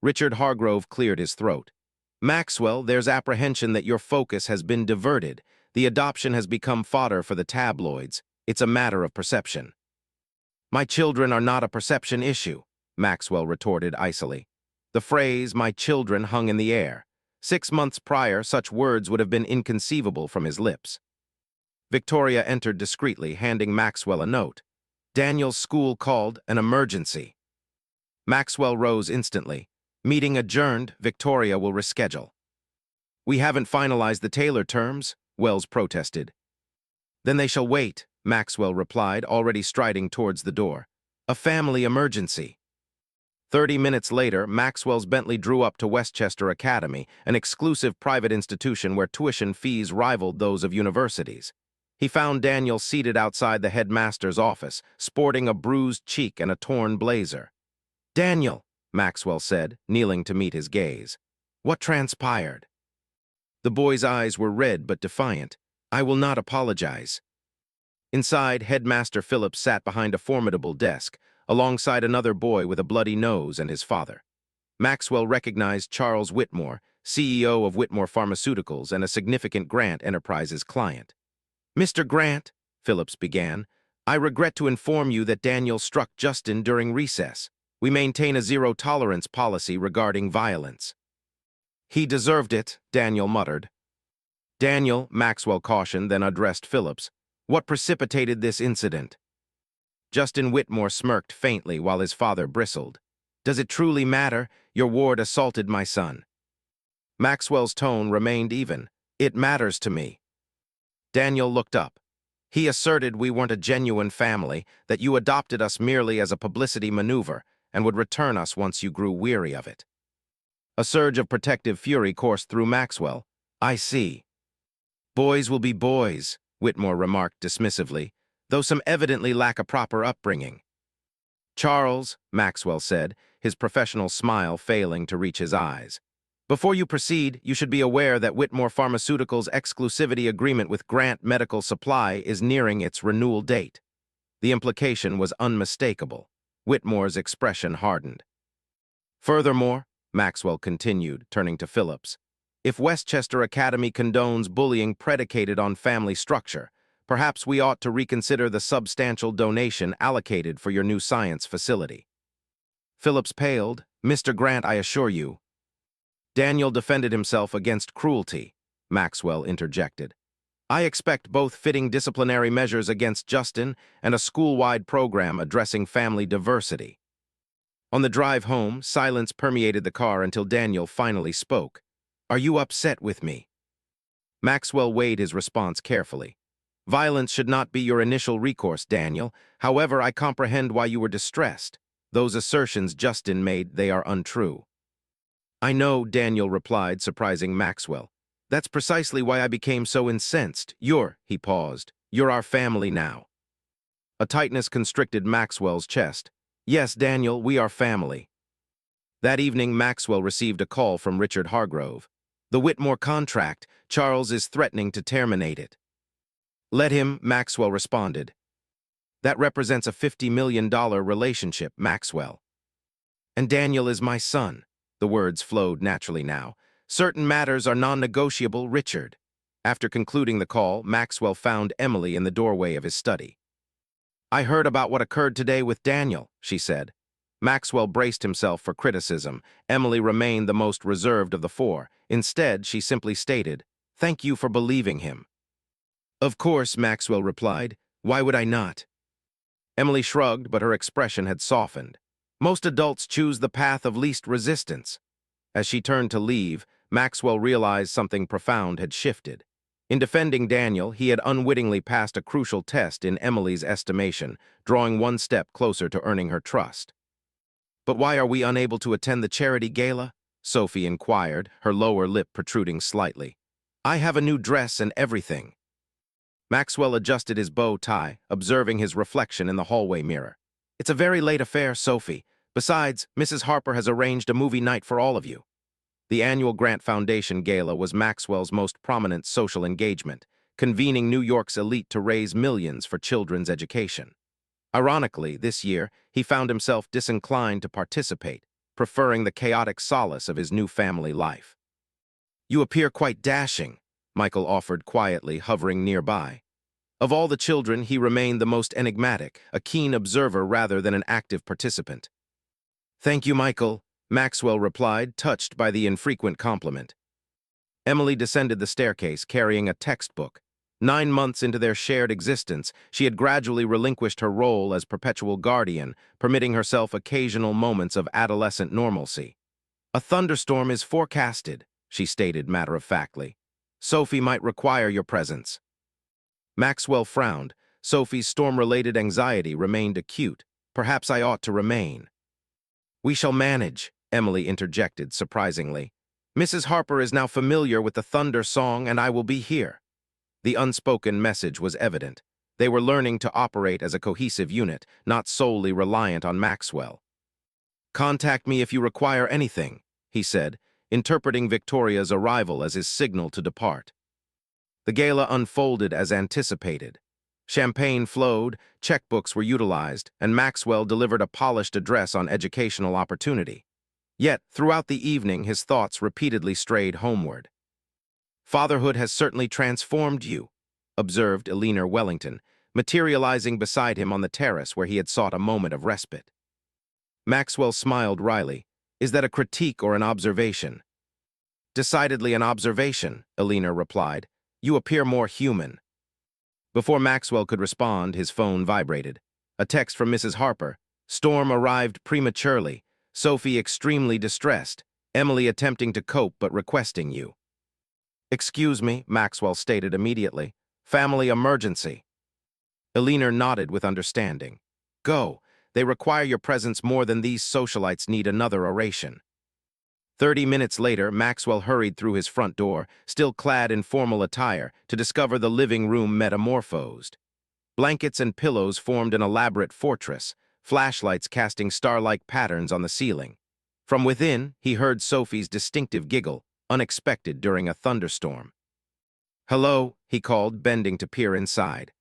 Speaker 1: Richard Hargrove cleared his throat. "Maxwell, there's apprehension that your focus has been diverted. The adoption has become fodder for the tabloids. It's a matter of perception." "My children are not a perception issue," Maxwell retorted icily. The phrase, "my children," hung in the air. 6 months prior, such words would have been inconceivable from his lips. Victoria entered discreetly, handing Maxwell a note. "Daniel's school called an emergency." Maxwell rose instantly. "Meeting adjourned, Victoria will reschedule." "We haven't finalized the Taylor terms," Wells protested. Then they shall wait, Maxwell replied, already striding towards the door. A family emergency. 30 minutes later, Maxwell's Bentley drew up to Westchester Academy, an exclusive private institution where tuition fees rivaled those of universities. He found Daniel seated outside the headmaster's office, sporting a bruised cheek and a torn blazer. "Daniel," Maxwell said, kneeling to meet his gaze. "What transpired?" The boy's eyes were red but defiant. "I will not apologize." Inside, Headmaster Phillips sat behind a formidable desk, alongside another boy with a bloody nose and his father. Maxwell recognized Charles Whitmore, CEO of Whitmore Pharmaceuticals and a significant Grant Enterprises client. "Mr. Grant," Phillips began, "I regret to inform you that Daniel struck Justin during recess. We maintain a zero-tolerance policy regarding violence." "He deserved it," Daniel muttered. "Daniel," Maxwell cautioned, then addressed Phillips, "what precipitated this incident?" Justin Whitmore smirked faintly while his father bristled. "Does it truly matter? Your ward assaulted my son." Maxwell's tone remained even. "It matters to me." Daniel looked up. "He asserted we weren't a genuine family, that you adopted us merely as a publicity maneuver, and would return us once you grew weary of it." A surge of protective fury coursed through Maxwell. "I see." "Boys will be boys," Whitmore remarked dismissively, "though some evidently lack a proper upbringing." "Charles," Maxwell said, his professional smile failing to reach his eyes, "before you proceed, you should be aware that Whitmore Pharmaceuticals' exclusivity agreement with Grant Medical Supply is nearing its renewal date." The implication was unmistakable. Whitmore's expression hardened. "Furthermore," Maxwell continued, turning to Phillips, "if Westchester Academy condones bullying predicated on family structure, perhaps we ought to reconsider the substantial donation allocated for your new science facility." Phillips paled. "Mr. Grant, I assure you." "Daniel defended himself against cruelty," Maxwell interjected. "I expect both fitting disciplinary measures against Justin and a school-wide program addressing family diversity." On the drive home, silence permeated the car until Daniel finally spoke. "Are you upset with me?" Maxwell weighed his response carefully. "Violence should not be your initial recourse, Daniel. However, I comprehend why you were distressed. Those assertions Justin made, they are untrue." "I know," Daniel replied, surprising Maxwell. "That's precisely why I became so incensed. He paused. "You're our family now." A tightness constricted Maxwell's chest. "Yes, Daniel, we are family." That evening, Maxwell received a call from Richard Hargrove. "The Whitmore contract. Charles is threatening to terminate it." "Let him," Maxwell responded. "That represents a $50 million relationship, Maxwell." "And Daniel is my son." The words flowed naturally now. "Certain matters are non-negotiable, Richard." After concluding the call, Maxwell found Emily in the doorway of his study. "I heard about what occurred today with Daniel," she said. Maxwell braced himself for criticism. Emily remained the most reserved of the four. Instead, she simply stated, "Thank you for believing him." "Of course," Maxwell replied. "Why would I not?" Emily shrugged, but her expression had softened. "Most adults choose the path of least resistance." As she turned to leave, Maxwell realized something profound had shifted. In defending Daniel, he had unwittingly passed a crucial test in Emily's estimation, drawing one step closer to earning her trust. "But why are we unable to attend the charity gala?" Sophie inquired, her lower lip protruding slightly. "I have a new dress and everything." Maxwell adjusted his bow tie, observing his reflection in the hallway mirror. "It's a very late affair, Sophie. Besides, Mrs. Harper has arranged a movie night for all of you." The annual Grant Foundation Gala was Maxwell's most prominent social engagement, convening New York's elite to raise millions for children's education. Ironically, this year, he found himself disinclined to participate, preferring the chaotic solace of his new family life. "You appear quite dashing," Michael offered quietly, hovering nearby. Of all the children, he remained the most enigmatic, a keen observer rather than an active participant. "Thank you, Michael," Maxwell replied, touched by the infrequent compliment. Emily descended the staircase, carrying a textbook. 9 months into their shared existence, she had gradually relinquished her role as perpetual guardian, permitting herself occasional moments of adolescent normalcy. "A thunderstorm is forecasted," she stated matter-of-factly. "Sophie might require your presence." Maxwell frowned. Sophie's storm-related anxiety remained acute. Perhaps I ought to remain. We shall manage, Emily interjected, surprisingly. Mrs. Harper is now familiar with the thunder song, and I will be here. The unspoken message was evident. They were learning to operate as a cohesive unit, not solely reliant on Maxwell. Contact me if you require anything, he said, interpreting Victoria's arrival as his signal to depart. The gala unfolded as anticipated. Champagne flowed, checkbooks were utilized, and Maxwell delivered a polished address on educational opportunity. Yet, throughout the evening, his thoughts repeatedly strayed homeward. Fatherhood has certainly transformed you, observed Eleanor Wellington, materializing beside him on the terrace where he had sought a moment of respite. Maxwell smiled wryly. Is that a critique or an observation? Decidedly an observation, Eleanor replied. You appear more human. Before Maxwell could respond, his phone vibrated. A text from Mrs. Harper. Storm arrived prematurely. Sophie extremely distressed. Emily attempting to cope but requesting you. Excuse me, Maxwell stated immediately. Family emergency. Eleanor nodded with understanding. Go. They require your presence more than these socialites need another oration. 30 minutes later, Maxwell hurried through his front door, still clad in formal attire, to discover the living room metamorphosed. Blankets and pillows formed an elaborate fortress, flashlights casting star-like patterns on the ceiling. From within, he heard Sophie's distinctive giggle, unexpected during a thunderstorm. Hello, he called, bending to peer inside.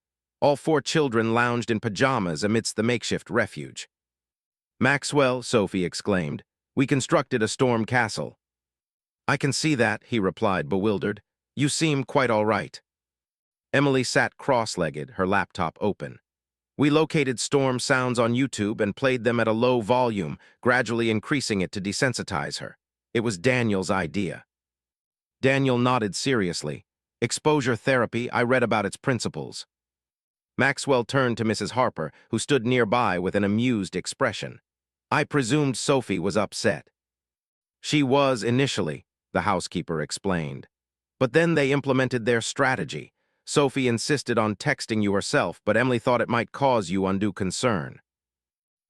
Speaker 1: All 4 children lounged in pajamas amidst the makeshift refuge. Maxwell, Sophie exclaimed. We constructed a storm castle. I can see that, he replied, bewildered. You seem quite all right. Emily sat cross-legged, her laptop open. We located storm sounds on YouTube and played them at a low volume, gradually increasing it to desensitize her. It was Daniel's idea. Daniel nodded seriously. Exposure therapy, I read about its principles. Maxwell turned to Mrs. Harper, who stood nearby with an amused expression. I presumed Sophie was upset. She was initially, the housekeeper explained. But then they implemented their strategy. Sophie insisted on texting you herself, but Emily thought it might cause you undue concern.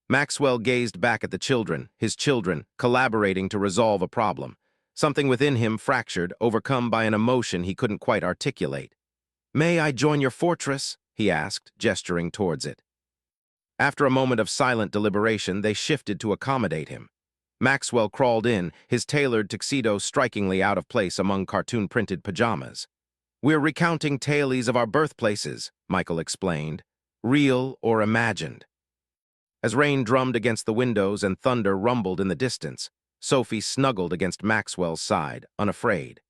Speaker 1: Maxwell gazed back at the children, his children, collaborating to resolve a problem. Something within him fractured, overcome by an emotion he couldn't quite articulate. May I join your fortress? He asked, gesturing towards it. After a moment of silent deliberation, they shifted to accommodate him. Maxwell crawled in, his tailored tuxedo strikingly out of place among cartoon-printed pajamas. We're recounting tales of our birthplaces, Michael explained, real or imagined. As rain drummed against the windows and thunder rumbled in the distance, Sophie snuggled against Maxwell's side, unafraid.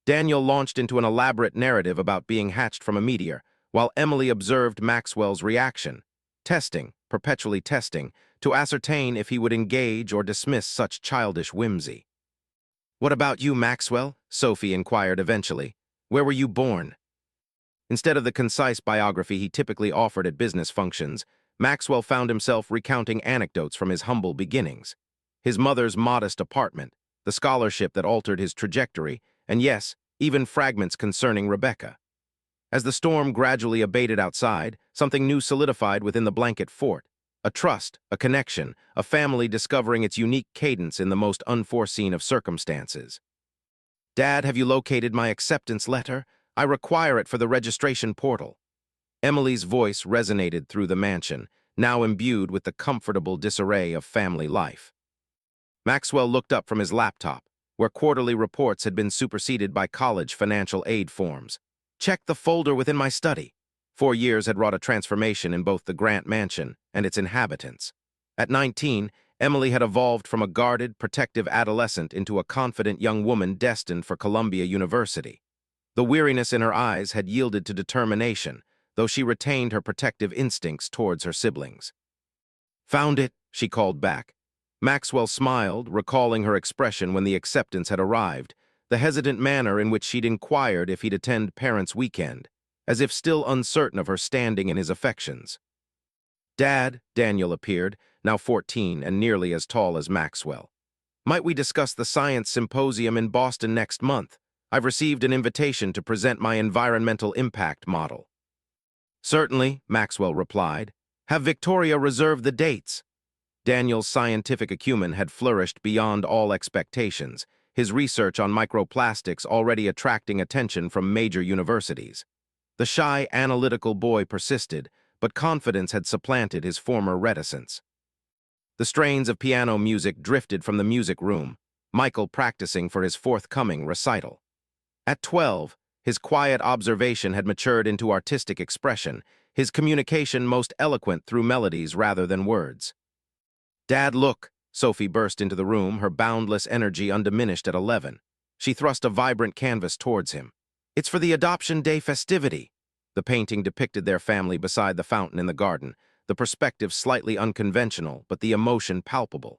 Speaker 1: Daniel launched into an elaborate narrative about being hatched from a meteor, while Emily observed Maxwell's reaction. Testing, perpetually testing, to ascertain if he would engage or dismiss such childish whimsy. What about you, Maxwell? Sophie inquired eventually. Where were you born? Instead of the concise biography he typically offered at business functions, Maxwell found himself recounting anecdotes from his humble beginnings. His mother's modest apartment, the scholarship that altered his trajectory, and yes, even fragments concerning Rebecca. As the storm gradually abated outside, something new solidified within the blanket fort. A trust, a connection, a family discovering its unique cadence in the most unforeseen of circumstances. Dad, have you located my acceptance letter? I require it for the registration portal. Emily's voice resonated through the mansion, now imbued with the comfortable disarray of family life. Maxwell looked up from his laptop, where quarterly reports had been superseded by college financial aid forms. Check the folder within my study. 4 years had wrought a transformation in both the Grant Mansion and its inhabitants. At 19, Emily had evolved from a guarded, protective adolescent into a confident young woman destined for Columbia University. The weariness in her eyes had yielded to determination, though she retained her protective instincts towards her siblings. Found it, she called back. Maxwell smiled, recalling her expression when the acceptance had arrived, the hesitant manner in which she'd inquired if he'd attend parents' weekend, as if still uncertain of her standing in his affections. Dad, Daniel appeared, now 14 and nearly as tall as Maxwell. Might we discuss the science symposium in Boston next month? I've received an invitation to present my environmental impact model. Certainly, Maxwell replied. Have Victoria reserve the dates. Daniel's scientific acumen had flourished beyond all expectations, his research on microplastics already attracting attention from major universities. The shy, analytical boy persisted, but confidence had supplanted his former reticence. The strains of piano music drifted from the music room, Michael practicing for his forthcoming recital. At 12, his quiet observation had matured into artistic expression, his communication most eloquent through melodies rather than words. Dad, look! Sophie burst into the room, her boundless energy undiminished at 11. She thrust a vibrant canvas towards him. It's for the Adoption Day festivity. The painting depicted their family beside the fountain in the garden, the perspective slightly unconventional, but the emotion palpable.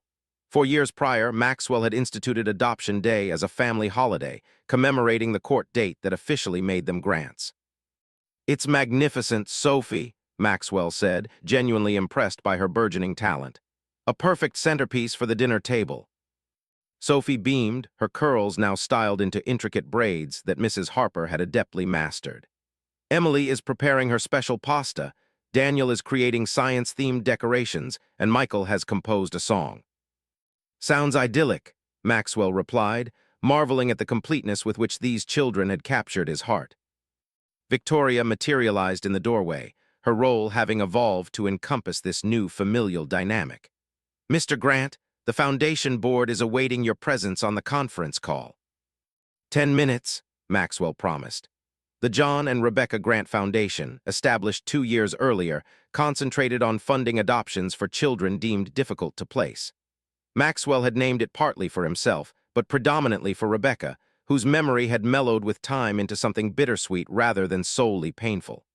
Speaker 1: 4 years prior, Maxwell had instituted Adoption Day as a family holiday, commemorating the court date that officially made them grants. It's magnificent, Sophie, Maxwell said, genuinely impressed by her burgeoning talent. A perfect centerpiece for the dinner table. Sophie beamed, her curls now styled into intricate braids that Mrs. Harper had adeptly mastered. Emily is preparing her special pasta, Daniel is creating science-themed decorations, and Michael has composed a song. Sounds idyllic, Maxwell replied, marveling at the completeness with which these children had captured his heart. Victoria materialized in the doorway, her role having evolved to encompass this new familial dynamic. Mr. Grant, the Foundation Board is awaiting your presence on the conference call. 10 minutes, Maxwell promised. The John and Rebecca Grant Foundation, established 2 years earlier, concentrated on funding adoptions for children deemed difficult to place. Maxwell had named it partly for himself, but predominantly for Rebecca, whose memory had mellowed with time into something bittersweet rather than solely painful.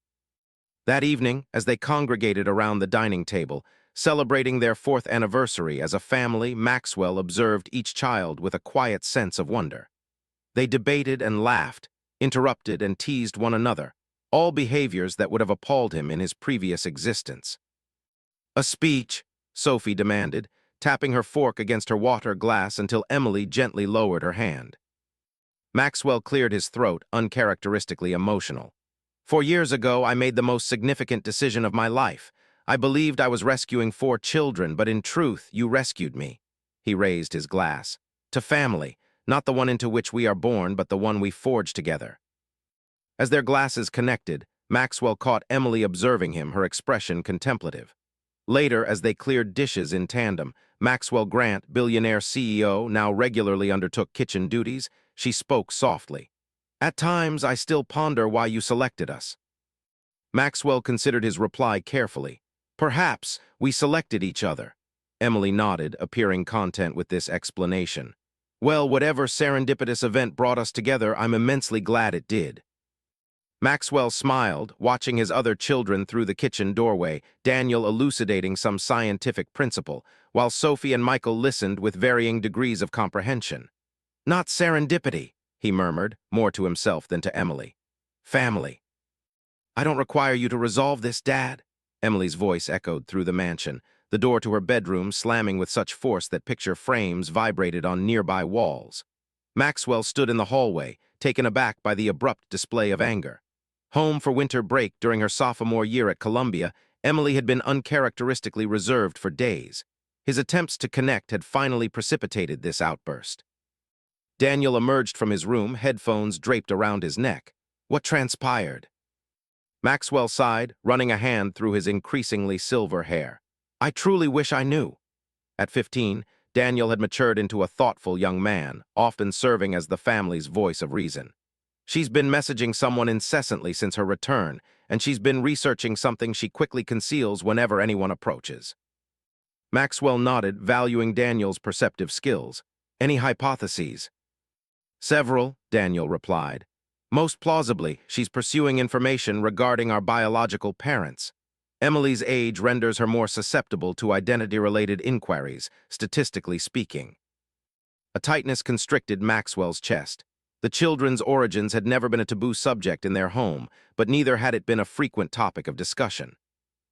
Speaker 1: That evening, as they congregated around the dining table, celebrating their 4th anniversary as a family, Maxwell observed each child with a quiet sense of wonder. They debated and laughed, interrupted and teased one another, all behaviors that would have appalled him in his previous existence. A speech, Sophie demanded, tapping her fork against her water glass until Emily gently lowered her hand. Maxwell cleared his throat, uncharacteristically emotional. 4 years ago, I made the most significant decision of my life. I believed I was rescuing 4 children, but in truth, you rescued me. He raised his glass. To family, not the one into which we are born, but the one we forge together. As their glasses connected, Maxwell caught Emily observing him, her expression contemplative. Later, as they cleared dishes in tandem, Maxwell Grant, billionaire CEO, now regularly undertook kitchen duties, she spoke softly. At times, I still ponder why you selected us. Maxwell considered his reply carefully. Perhaps we selected each other. Emily nodded, appearing content with this explanation. Well, whatever serendipitous event brought us together, I'm immensely glad it did. Maxwell smiled, watching his other children through the kitchen doorway, Daniel elucidating some scientific principle, while Sophie and Michael listened with varying degrees of comprehension. Not serendipity, he murmured, more to himself than to Emily. Family. I don't require you to resolve this, Dad. Emily's voice echoed through the mansion, the door to her bedroom slamming with such force that picture frames vibrated on nearby walls. Maxwell stood in the hallway, taken aback by the abrupt display of anger. Home for winter break during her sophomore year at Columbia, Emily had been uncharacteristically reserved for days. His attempts to connect had finally precipitated this outburst. Daniel emerged from his room, headphones draped around his neck. What transpired? Maxwell sighed, running a hand through his increasingly silver hair. I truly wish I knew. At 15, Daniel had matured into a thoughtful young man, often serving as the family's voice of reason. She's been messaging someone incessantly since her return, and she's been researching something she quickly conceals whenever anyone approaches. Maxwell nodded, valuing Daniel's perceptive skills. Any hypotheses? Several, Daniel replied. Most plausibly, she's pursuing information regarding our biological parents. Emily's age renders her more susceptible to identity-related inquiries, statistically speaking. A tightness constricted Maxwell's chest. The children's origins had never been a taboo subject in their home, but neither had it been a frequent topic of discussion.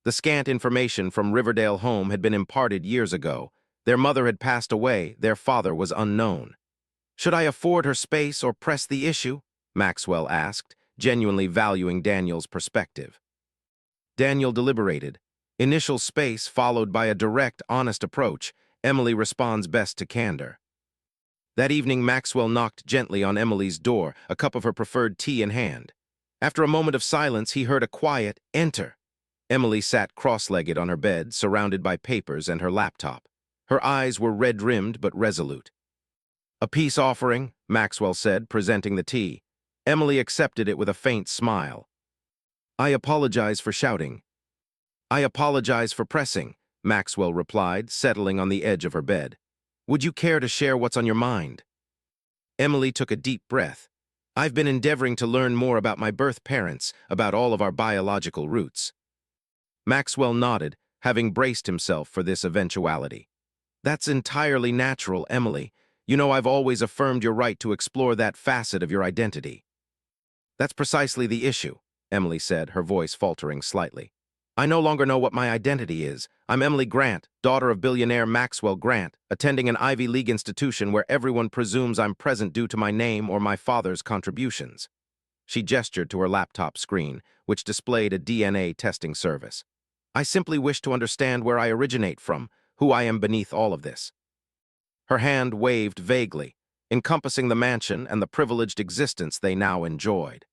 Speaker 1: The scant information from Riverdale home had been imparted years ago. Their mother had passed away, their father was unknown. Should I afford her space or press the issue? Maxwell asked, genuinely valuing Daniel's perspective. Daniel deliberated. Initial space followed by a direct, honest approach. Emily responds best to candor. That evening, Maxwell knocked gently on Emily's door, a cup of her preferred tea in hand. After a moment of silence, he heard a quiet, "Enter." Emily sat cross-legged on her bed, surrounded by papers and her laptop. Her eyes were red-rimmed but resolute. "A peace offering," Maxwell said, presenting the tea. Emily accepted it with a faint smile. "I apologize for shouting." "I apologize for pressing," Maxwell replied, settling on the edge of her bed. "Would you care to share what's on your mind?" Emily took a deep breath. "I've been endeavoring to learn more about my birth parents, about all of our biological roots." Maxwell nodded, having braced himself for this eventuality. "That's entirely natural, Emily. You know I've always affirmed your right to explore that facet of your identity." "That's precisely the issue," Emily said, her voice faltering slightly. "I no longer know what my identity is. I'm Emily Grant, daughter of billionaire Maxwell Grant, attending an Ivy League institution where everyone presumes I'm present due to my name or my father's contributions." She gestured to her laptop screen, which displayed a DNA testing service. "I simply wish to understand where I originate from, who I am beneath all of this." Her hand waved vaguely, encompassing the mansion and the privileged existence they now enjoyed.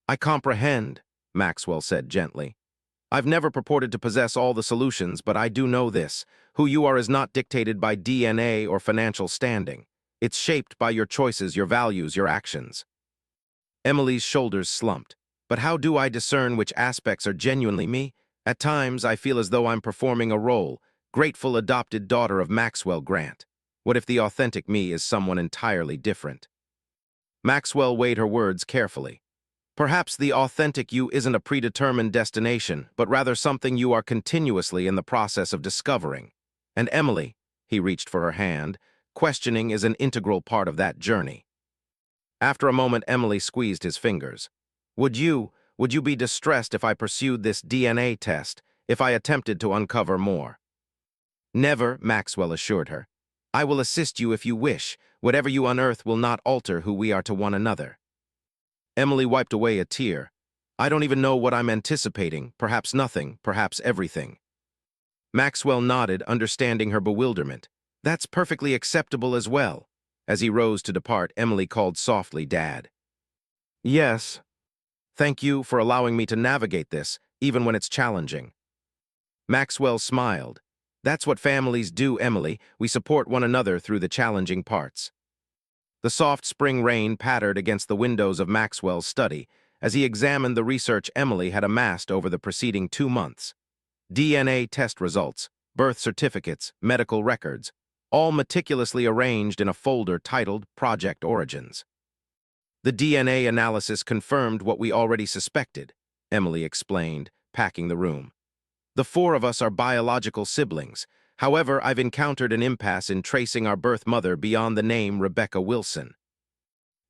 Speaker 1: "I comprehend," Maxwell said gently. "I've never purported to possess all the solutions, but I do know this. Who you are is not dictated by DNA or financial standing. It's shaped by your choices, your values, your actions." Emily's shoulders slumped. "But how do I discern which aspects are genuinely me? At times, I feel as though I'm performing a role, grateful adopted daughter of Maxwell Grant. What if the authentic me is someone entirely different?" Maxwell weighed her words carefully. "Perhaps the authentic you isn't a predetermined destination, but rather something you are continuously in the process of discovering. And Emily," he reached for her hand, "questioning is an integral part of that journey." After a moment, Emily squeezed his fingers. Would you be distressed if I pursued this DNA test, if I attempted to uncover more?" "Never," Maxwell assured her. "I will assist you if you wish. Whatever you unearth will not alter who we are to one another." Emily wiped away a tear. "I don't even know what I'm anticipating, perhaps nothing, perhaps everything." Maxwell nodded, understanding her bewilderment. "That's perfectly acceptable as well." As he rose to depart, Emily called softly, "Dad." "Yes. Thank you for allowing me to navigate this, even when it's challenging." Maxwell smiled. "That's what families do, Emily. We support one another through the challenging parts." The soft spring rain pattered against the windows of Maxwell's study as he examined the research Emily had amassed over the preceding 2 months. DNA test results, birth certificates, medical records, all meticulously arranged in a folder titled Project Origins. "The DNA analysis confirmed what we already suspected," Emily explained, packing the room. "The four of us are biological siblings. However, I've encountered an impasse in tracing our birth mother beyond the name Rebecca Wilson."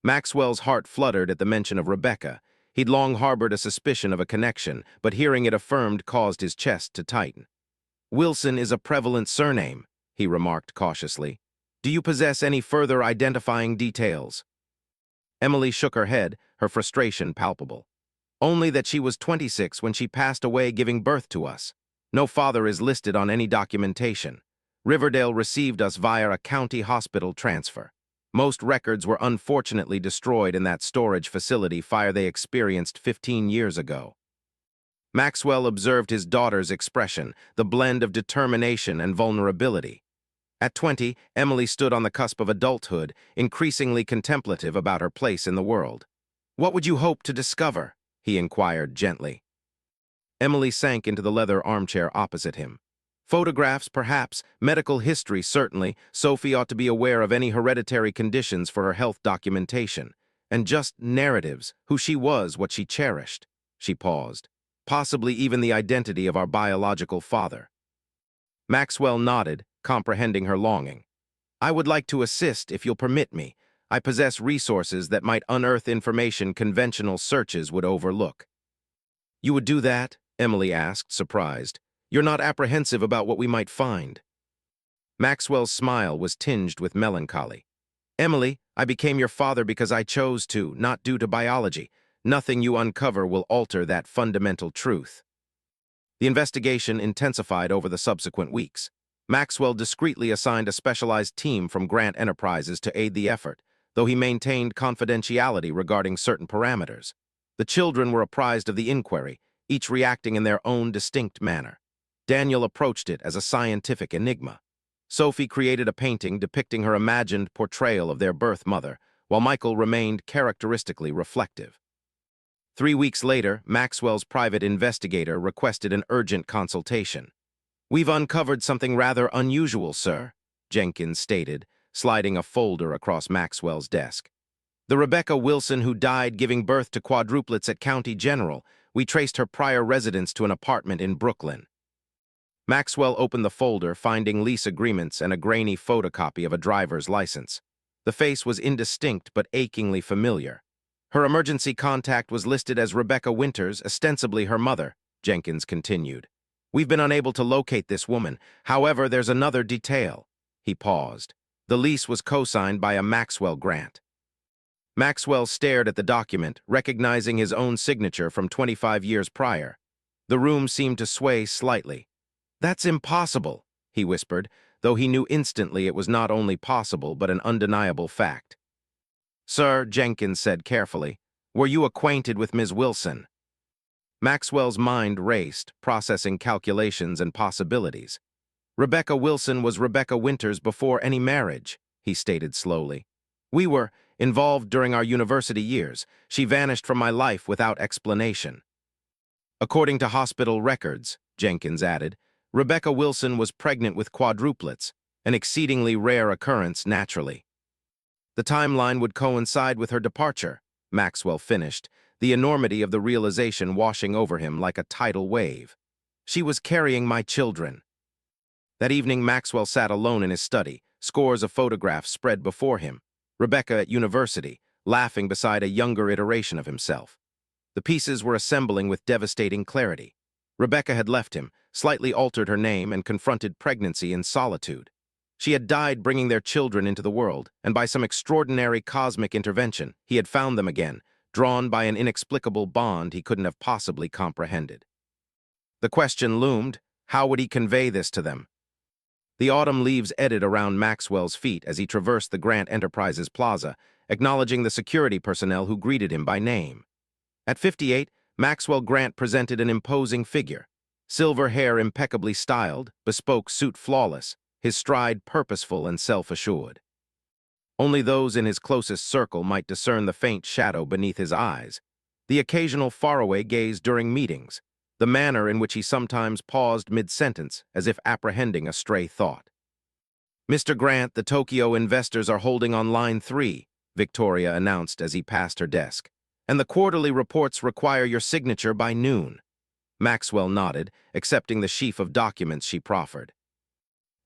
Speaker 1: Maxwell's heart fluttered at the mention of Rebecca. He'd long harbored a suspicion of a connection, but hearing it affirmed caused his chest to tighten. "Wilson is a prevalent surname," he remarked cautiously. "Do you possess any further identifying details?" Emily shook her head, her frustration palpable. "Only that she was 26 when she passed away giving birth to us. No father is listed on any documentation. Riverdale received us via a county hospital transfer. Most records were unfortunately destroyed in that storage facility fire they experienced 15 years ago." Maxwell observed his daughter's expression, the blend of determination and vulnerability. At 20, Emily stood on the cusp of adulthood, increasingly contemplative about her place in the world. "What would you hope to discover?" he inquired gently. Emily sank into the leather armchair opposite him. "Photographs, perhaps. Medical history, certainly. Sophie ought to be aware of any hereditary conditions for her health documentation. And just narratives, who she was, what she cherished." She paused. "Possibly even the identity of our biological father." Maxwell nodded, comprehending her longing. "I would like to assist, if you'll permit me. I possess resources that might unearth information conventional searches would overlook." "You would do that?" Emily asked, surprised. "You're not apprehensive about what we might find?" Maxwell's smile was tinged with melancholy. "Emily, I became your father because I chose to, not due to biology. Nothing you uncover will alter that fundamental truth." The investigation intensified over the subsequent weeks. Maxwell discreetly assigned a specialized team from Grant Enterprises to aid the effort, though he maintained confidentiality regarding certain parameters. The children were apprised of the inquiry, each reacting in their own distinct manner. Daniel approached it as a scientific enigma. Sophie created a painting depicting her imagined portrayal of their birth mother, while Michael remained characteristically reflective. 3 weeks later, Maxwell's private investigator requested an urgent consultation. "We've uncovered something rather unusual, sir," Jenkins stated, sliding a folder across Maxwell's desk. "The Rebecca Wilson who died giving birth to quadruplets at County General, we traced her prior residence to an apartment in Brooklyn." Maxwell opened the folder, finding lease agreements and a grainy photocopy of a driver's license. The face was indistinct but achingly familiar. "Her emergency contact was listed as Rebecca Winters, ostensibly her mother," Jenkins continued. "We've been unable to locate this woman. However, there's another detail." He paused. The lease was co-signed by a Maxwell Grant. Maxwell stared at the document, recognizing his own signature from 25 years prior. The room seemed to sway slightly. "That's impossible," he whispered, though he knew instantly it was not only possible but an undeniable fact. "Sir," Jenkins said carefully, "were you acquainted with Ms. Wilson?" Maxwell's mind raced, processing calculations and possibilities. "Rebecca Wilson was Rebecca Winters before any marriage," he stated slowly. "We were involved during our university years. She vanished from my life without explanation." "According to hospital records," Jenkins added, "Rebecca Wilson was pregnant with quadruplets, an exceedingly rare occurrence naturally." "The timeline would coincide with her departure," Maxwell finished, the enormity of the realization washing over him like a tidal wave. "She was carrying my children." That evening, Maxwell sat alone in his study, scores of photographs spread before him. Rebecca at university, laughing beside a younger iteration of himself. The pieces were assembling with devastating clarity. Rebecca had left him, slightly altered her name, and confronted pregnancy in solitude. She had died bringing their children into the world, and by some extraordinary cosmic intervention, he had found them again, drawn by an inexplicable bond he couldn't have possibly comprehended. The question loomed, how would he convey this to them? The autumn leaves eddied around Maxwell's feet as he traversed the Grant Enterprises plaza, acknowledging the security personnel who greeted him by name. At 58, Maxwell Grant presented an imposing figure. Silver hair impeccably styled, bespoke suit flawless, his stride purposeful and self-assured. Only those in his closest circle might discern the faint shadow beneath his eyes, the occasional faraway gaze during meetings, the manner in which he sometimes paused mid-sentence as if apprehending a stray thought. "Mr. Grant, the Tokyo investors are holding on line 3, Victoria announced as he passed her desk, "and the quarterly reports require your signature by noon." Maxwell nodded, accepting the sheaf of documents she proffered.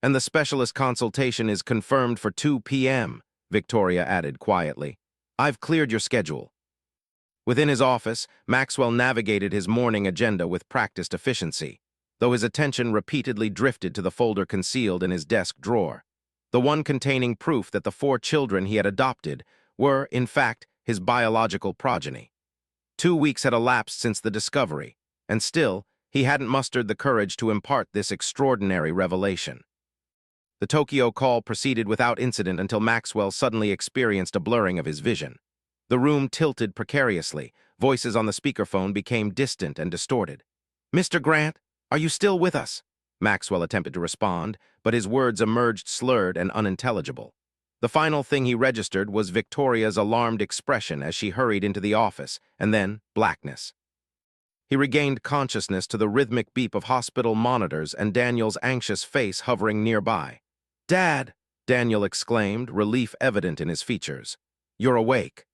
Speaker 1: "And the specialist consultation is confirmed for 2 p.m., Victoria added quietly. "I've cleared your schedule." Within his office, Maxwell navigated his morning agenda with practiced efficiency, though his attention repeatedly drifted to the folder concealed in his desk drawer, the one containing proof that the 4 children he had adopted were, in fact, his biological progeny. 2 weeks had elapsed since the discovery, and still, he hadn't mustered the courage to impart this extraordinary revelation. The Tokyo call proceeded without incident until Maxwell suddenly experienced a blurring of his vision. The room tilted precariously. Voices on the speakerphone became distant and distorted. "Mr. Grant, are you still with us?" Maxwell attempted to respond, but his words emerged slurred and unintelligible. The final thing he registered was Victoria's alarmed expression as she hurried into the office, and then blackness. He regained consciousness to the rhythmic beep of hospital monitors and Daniel's anxious face hovering nearby. "Dad!" Daniel exclaimed, relief evident in his features. "You're awake."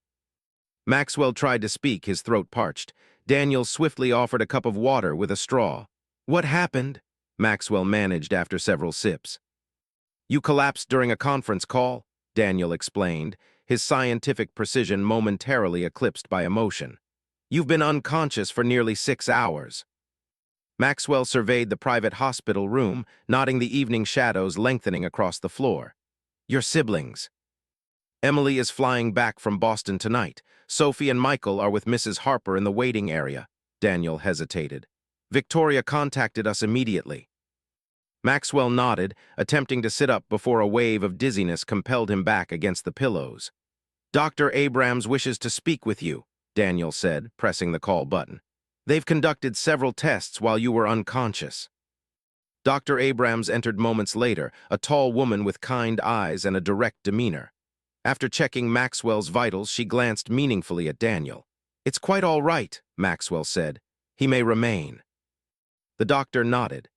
Speaker 1: Maxwell tried to speak, his throat parched. Daniel swiftly offered a cup of water with a straw. "What happened?" Maxwell managed after several sips. "You collapsed during a conference call," Daniel explained, his scientific precision momentarily eclipsed by emotion. "You've been unconscious for nearly 6 hours." Maxwell surveyed the private hospital room, noting the evening shadows lengthening across the floor. "Your siblings." "Emily is flying back from Boston tonight. Sophie and Michael are with Mrs. Harper in the waiting area." Daniel hesitated. Victoria contacted us immediately. Maxwell nodded, attempting to sit up before a wave of dizziness compelled him back against the pillows. Dr. Abrams wishes to speak with you, Daniel said, pressing the call button. They've conducted several tests while you were unconscious. Dr. Abrams entered moments later, a tall woman with kind eyes and a direct demeanor. After checking Maxwell's vitals, she glanced meaningfully at Daniel. It's quite all right, Maxwell said. He may remain. The doctor nodded.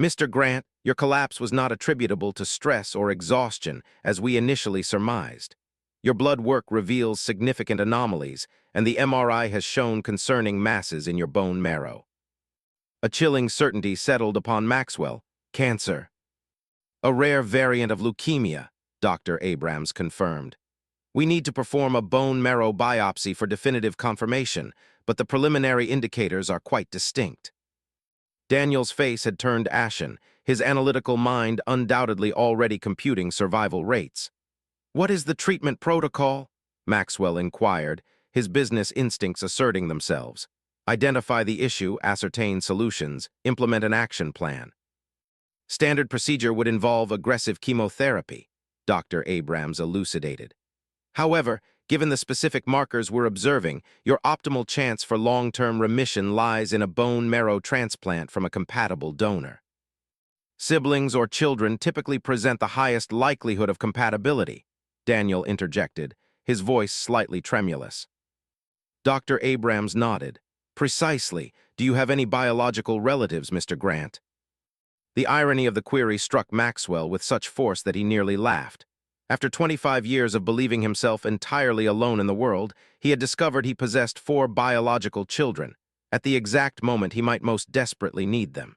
Speaker 1: Mr. Grant, your collapse was not attributable to stress or exhaustion, as we initially surmised. Your blood work reveals significant anomalies, and the MRI has shown concerning masses in your bone marrow. A chilling certainty settled upon Maxwell. Cancer. A rare variant of leukemia, Dr. Abrams confirmed. We need to perform a bone marrow biopsy for definitive confirmation, but the preliminary indicators are quite distinct. Daniel's face had turned ashen, his analytical mind undoubtedly already computing survival rates. What is the treatment protocol? Maxwell inquired, his business instincts asserting themselves. Identify the issue, ascertain solutions, implement an action plan. Standard procedure would involve aggressive chemotherapy, Dr. Abrams elucidated. However, given the specific markers we're observing, your optimal chance for long-term remission lies in a bone marrow transplant from a compatible donor. Siblings or children typically present the highest likelihood of compatibility, Daniel interjected, his voice slightly tremulous. Dr. Abrams nodded. Precisely. Do you have any biological relatives, Mr. Grant? The irony of the query struck Maxwell with such force that he nearly laughed. After 25 years of believing himself entirely alone in the world, he had discovered he possessed 4 biological children, at the exact moment he might most desperately need them.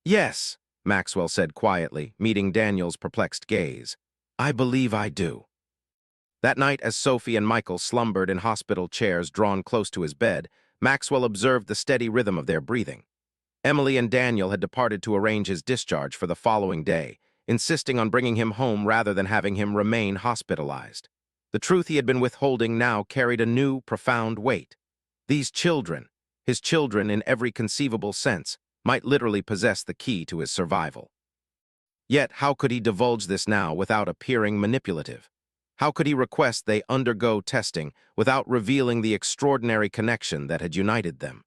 Speaker 1: Yes, Maxwell said quietly, meeting Daniel's perplexed gaze. I believe I do. That night, as Sophie and Michael slumbered in hospital chairs drawn close to his bed, Maxwell observed the steady rhythm of their breathing. Emily and Daniel had departed to arrange his discharge for the following day, insisting on bringing him home rather than having him remain hospitalized. The truth he had been withholding now carried a new, profound weight. These children, his children in every conceivable sense, might literally possess the key to his survival. Yet, how could he divulge this now without appearing manipulative? How could he request they undergo testing without revealing the extraordinary connection that had united them?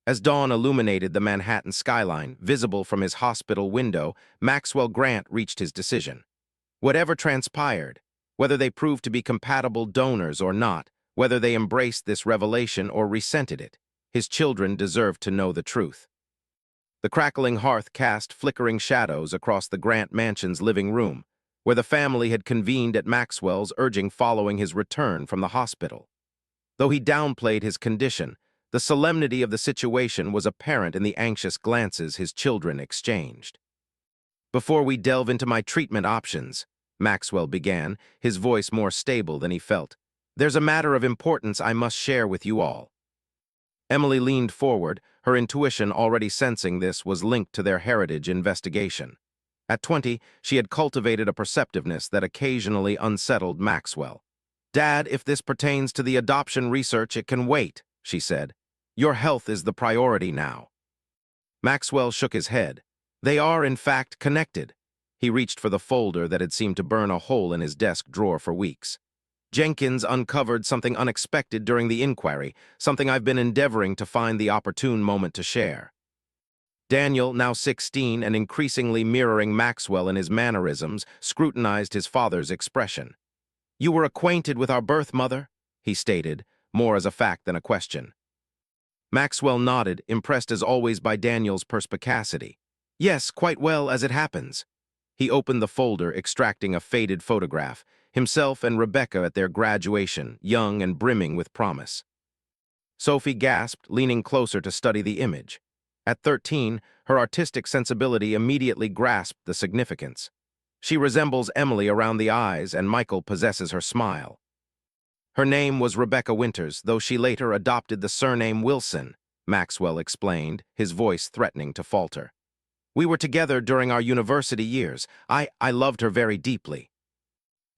Speaker 1: As dawn illuminated the Manhattan skyline, visible from his hospital window, Maxwell Grant reached his decision. Whatever transpired, whether they proved to be compatible donors or not, whether they embraced this revelation or resented it, his children deserved to know the truth. The crackling hearth cast flickering shadows across the Grant mansion's living room, where the family had convened at Maxwell's urging following his return from the hospital. Though he downplayed his condition, the solemnity of the situation was apparent in the anxious glances his children exchanged. Before we delve into my treatment options, Maxwell began, his voice more stable than he felt, there's a matter of importance I must share with you all. Emily leaned forward, her intuition already sensing this was linked to their heritage investigation. At 20, she had cultivated a perceptiveness that occasionally unsettled Maxwell. Dad, if this pertains to the adoption research, it can wait, she said. Your health is the priority now. Maxwell shook his head. They are, in fact, connected. He reached for the folder that had seemed to burn a hole in his desk drawer for weeks. Jenkins uncovered something unexpected during the inquiry, something I've been endeavoring to find the opportune moment to share. Daniel, now 16 and increasingly mirroring Maxwell in his mannerisms, scrutinized his father's expression. You were acquainted with our birth mother? He stated, more as a fact than a question. Maxwell nodded, impressed as always by Daniel's perspicacity. Yes, quite well as it happens. He opened the folder, extracting a faded photograph, himself and Rebecca at their graduation, young and brimming with promise. Sophie gasped, leaning closer to study the image. At 13, her artistic sensibility immediately grasped the significance. She resembles Emily around the eyes, and Michael possesses her smile. Her name was Rebecca Winters, though she later adopted the surname Wilson, Maxwell explained, his voice threatening to falter. We were together during our university years. I loved her very deeply.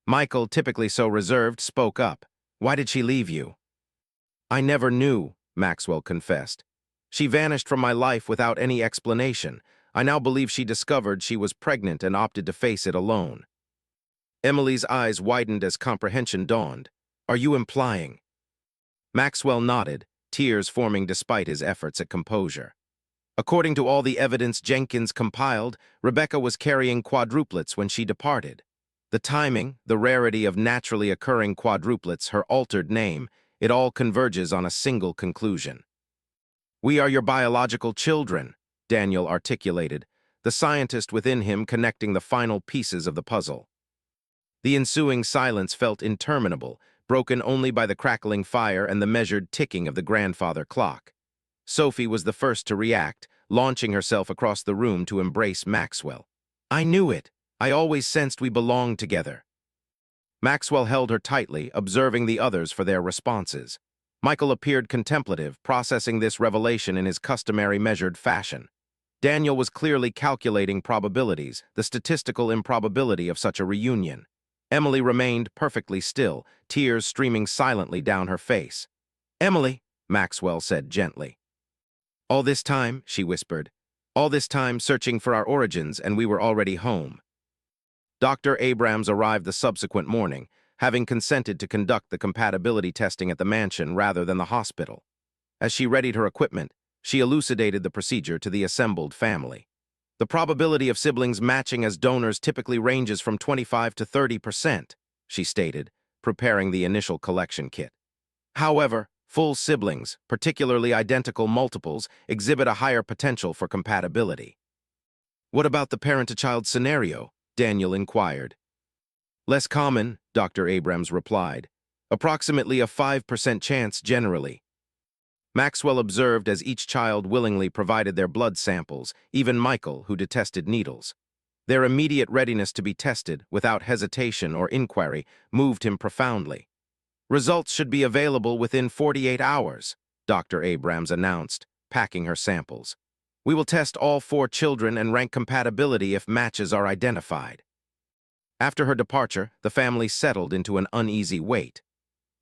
Speaker 1: Michael, typically so reserved, spoke up. Why did she leave you? I never knew, Maxwell confessed. She vanished from my life without any explanation. I now believe she discovered she was pregnant and opted to face it alone." Emily's eyes widened as comprehension dawned. "Are you implying?" Maxwell nodded, tears forming despite his efforts at composure. According to all the evidence Jenkins compiled, Rebecca was carrying quadruplets when she departed. The timing, the rarity of naturally occurring quadruplets, her altered name, it all converges on a single conclusion. "We are your biological children," Daniel articulated, the scientist within him connecting the final pieces of the puzzle. The ensuing silence felt interminable, broken only by the crackling fire and the measured ticking of the grandfather clock. Sophie was the first to react, launching herself across the room to embrace Maxwell. "I knew it. I always sensed we belonged together." Maxwell held her tightly, observing the others for their responses. Michael appeared contemplative, processing this revelation in his customary measured fashion. Daniel was clearly calculating probabilities, the statistical improbability of such a reunion. Emily remained perfectly still, tears streaming silently down her face. "Emily," Maxwell said gently. "All this time," she whispered, "all this time searching for our origins, and we were already home." Dr. Abrams arrived the subsequent morning, having consented to conduct the compatibility testing at the mansion rather than the hospital. As she readied her equipment, she elucidated the procedure to the assembled family. "The probability of siblings matching as donors typically ranges from 25 to 30%, she stated, preparing the initial collection kit. "However, full siblings, particularly identical multiples, exhibit a higher potential for compatibility." "What about the parent-to-child scenario?" Daniel inquired. "Less common," Dr. Abrams replied. "Approximately a 5% chance generally." Maxwell observed as each child willingly provided their blood samples, even Michael, who detested needles. Their immediate readiness to be tested, without hesitation or inquiry, moved him profoundly. "Results should be available within 48 hours, Dr. Abrams announced, packing her samples. "We will test all 4 children and rank compatibility if matches are identified." After her departure, the family settled into an uneasy wait.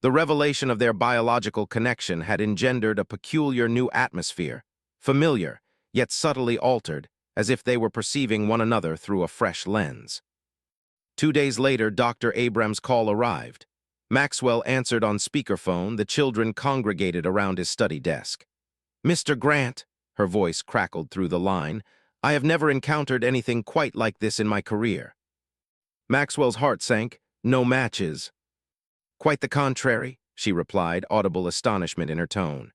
Speaker 1: The revelation of their biological connection had engendered a peculiar new atmosphere, familiar, yet subtly altered, as if they were perceiving one another through a fresh lens. 2 days later, Dr. Abrams' call arrived. Maxwell answered on speakerphone. The children congregated around his study desk. "Mr. Grant," her voice crackled through the line, "I have never encountered anything quite like this in my career." Maxwell's heart sank. "No matches." "Quite the contrary," she replied, audible astonishment in her tone.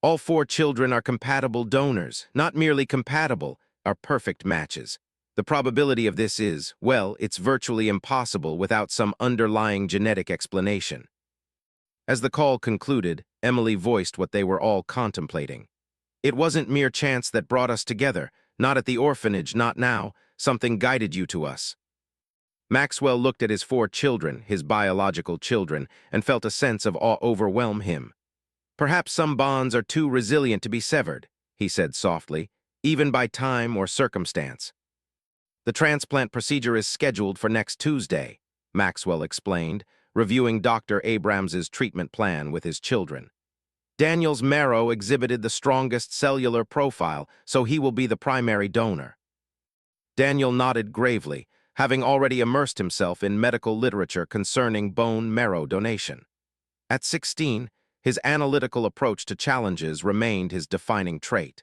Speaker 1: "All 4 children are compatible donors, not merely compatible, are perfect matches. The probability of this is, well, it's virtually impossible without some underlying genetic explanation." As the call concluded, Emily voiced what they were all contemplating. "It wasn't mere chance that brought us together, not at the orphanage, not now. Something guided you to us." Maxwell looked at his 4 children, his biological children, and felt a sense of awe overwhelm him. "Perhaps some bonds are too resilient to be severed," he said softly, "even by time or circumstance." "The transplant procedure is scheduled for next Tuesday," Maxwell explained, reviewing Dr. Abrams's treatment plan with his children. "Daniel's marrow exhibited the strongest cellular profile, so he will be the primary donor." Daniel nodded gravely, having already immersed himself in medical literature concerning bone marrow donation. At 16, his analytical approach to challenges remained his defining trait.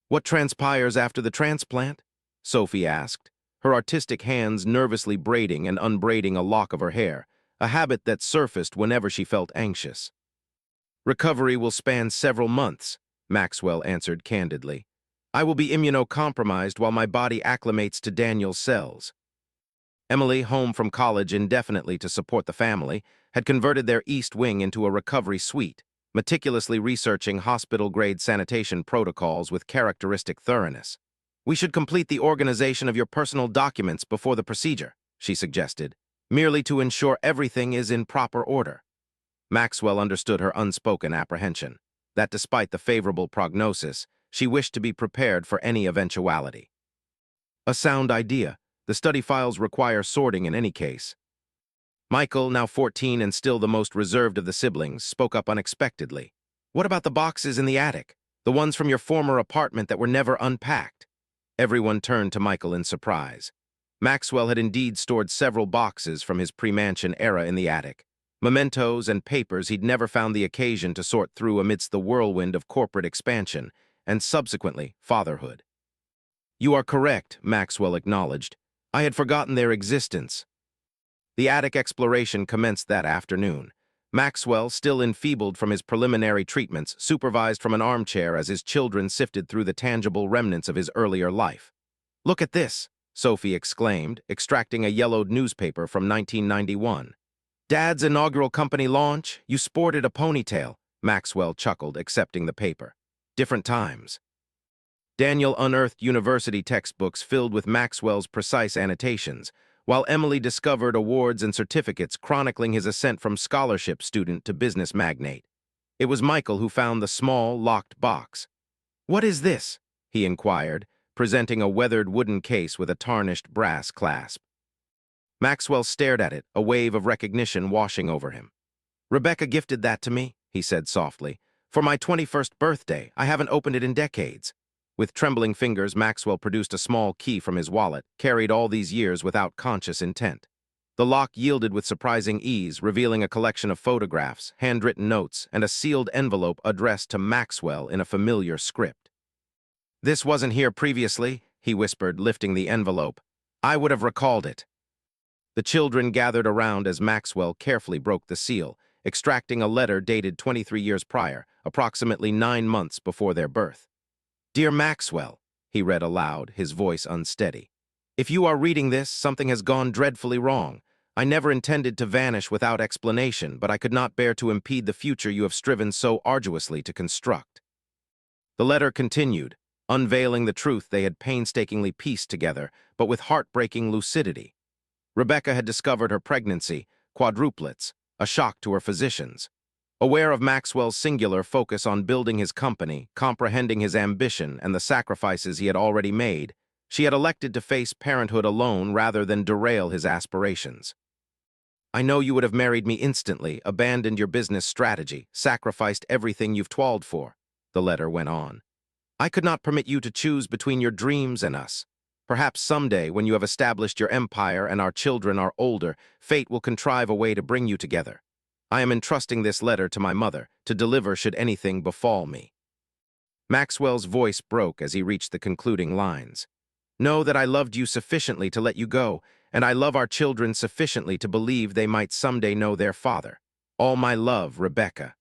Speaker 1: "What transpires after the transplant?" Sophie asked, her artistic hands nervously braiding and unbraiding a lock of her hair, a habit that surfaced whenever she felt anxious. "Recovery will span several months," Maxwell answered candidly. "I will be immunocompromised while my body acclimates to Daniel's cells." Emily, home from college indefinitely to support the family, had converted their East Wing into a recovery suite, meticulously researching hospital-grade sanitation protocols with characteristic thoroughness. "We should complete the organization of your personal documents before the procedure," she suggested, merely to ensure everything is in proper order. Maxwell understood her unspoken apprehension, that despite the favorable prognosis, she wished to be prepared for any eventuality. "A sound idea. The study files require sorting in any case." Michael, now 14 and still the most reserved of the siblings, spoke up unexpectedly. "What about the boxes in the attic? The ones from your former apartment that were never unpacked. Everyone turned to Michael in surprise. Maxwell had indeed stored several boxes from his pre-mansion era in the attic. Mementos and papers he'd never found the occasion to sort through amidst the whirlwind of corporate expansion, and subsequently, fatherhood. You are correct, Maxwell acknowledged. I had forgotten their existence. The attic exploration commenced that afternoon. Maxwell, still enfeebled from his preliminary treatments, supervised from an armchair as his children sifted through the tangible remnants of his earlier life. Look at this, Sophie exclaimed, extracting a yellowed newspaper from 1991. Dad's inaugural company launch? You sported a ponytail, Maxwell chuckled, accepting the paper. Different times. Daniel unearthed university textbooks filled with Maxwell's precise annotations, while Emily discovered awards and certificates chronicling his ascent from scholarship student to business magnate. It was Michael who found the small, locked box. What is this? He inquired, presenting a weathered wooden case with a tarnished brass clasp. Maxwell stared at it, a wave of recognition washing over him. Rebecca gifted that to me, he said softly. For my 21st birthday, I haven't opened it in decades. With trembling fingers, Maxwell produced a small key from his wallet, carried all these years without conscious intent. The lock yielded with surprising ease, revealing a collection of photographs, handwritten notes, and a sealed envelope addressed to Maxwell in a familiar script. This wasn't here previously, he whispered, lifting the envelope. I would have recalled it. The children gathered around as Maxwell carefully broke the seal, extracting a letter dated 23 years prior, approximately 9 months before their birth. Dear Maxwell, he read aloud, his voice unsteady. If you are reading this, something has gone dreadfully wrong. I never intended to vanish without explanation, but I could not bear to impede the future you have striven so arduously to construct. The letter continued, unveiling the truth they had painstakingly pieced together, but with heartbreaking lucidity. Rebecca had discovered her pregnancy, quadruplets, a shock to her physicians. Aware of Maxwell's singular focus on building his company, comprehending his ambition and the sacrifices he had already made, she had elected to face parenthood alone rather than derail his aspirations. I know you would have married me instantly, abandoned your business strategy, sacrificed everything you've toiled for, the letter went on. I could not permit you to choose between your dreams and us. Perhaps someday, when you have established your empire and our children are older, fate will contrive a way to bring you together. I am entrusting this letter to my mother, to deliver should anything befall me. Maxwell's voice broke as he reached the concluding lines. Know that I loved you sufficiently to let you go, and I love our children sufficiently to believe they might someday know their father. All my love, Rebecca.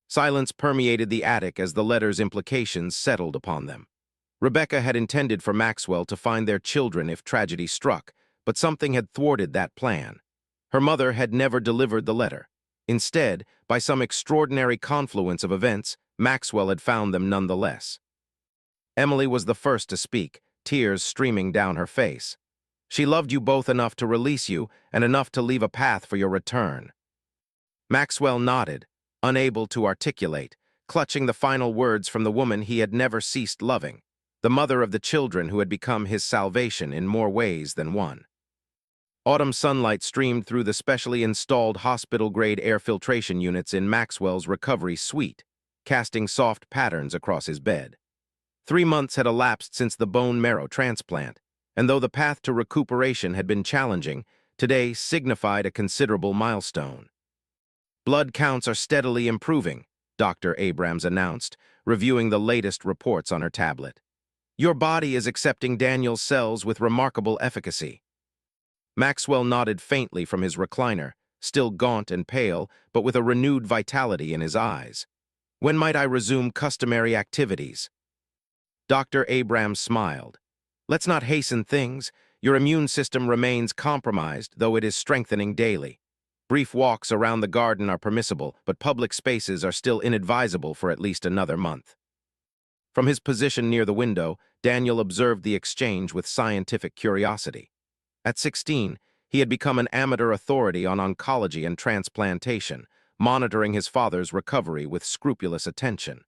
Speaker 1: Silence permeated the attic as the letter's implications settled upon them. Rebecca had intended for Maxwell to find their children if tragedy struck, but something had thwarted that plan. Her mother had never delivered the letter. Instead, by some extraordinary confluence of events, Maxwell had found them nonetheless. Emily was the first to speak, tears streaming down her face. She loved you both enough to release you and enough to leave a path for your return. Maxwell nodded, unable to articulate, clutching the final words from the woman he had never ceased loving, the mother of the children who had become his salvation in more ways than one. Autumn sunlight streamed through the specially installed hospital-grade air filtration units in Maxwell's recovery suite, casting soft patterns across his bed. 3 months had elapsed since the bone marrow transplant, and though the path to recuperation had been challenging, today signified a considerable milestone. Blood counts are steadily improving, Dr. Abrams announced, reviewing the latest reports on her tablet. Your body is accepting Daniel's cells with remarkable efficacy. Maxwell nodded faintly from his recliner, still gaunt and pale, but with a renewed vitality in his eyes. When might I resume customary activities? Dr. Abrams smiled. Let's not hasten things. Your immune system remains compromised, though it is strengthening daily. Brief walks around the garden are permissible, but public spaces are still inadvisable for at least another month. From his position near the window, Daniel observed the exchange with scientific curiosity. At 16, he had become an amateur authority on oncology and transplantation, monitoring his father's recovery with scrupulous attention.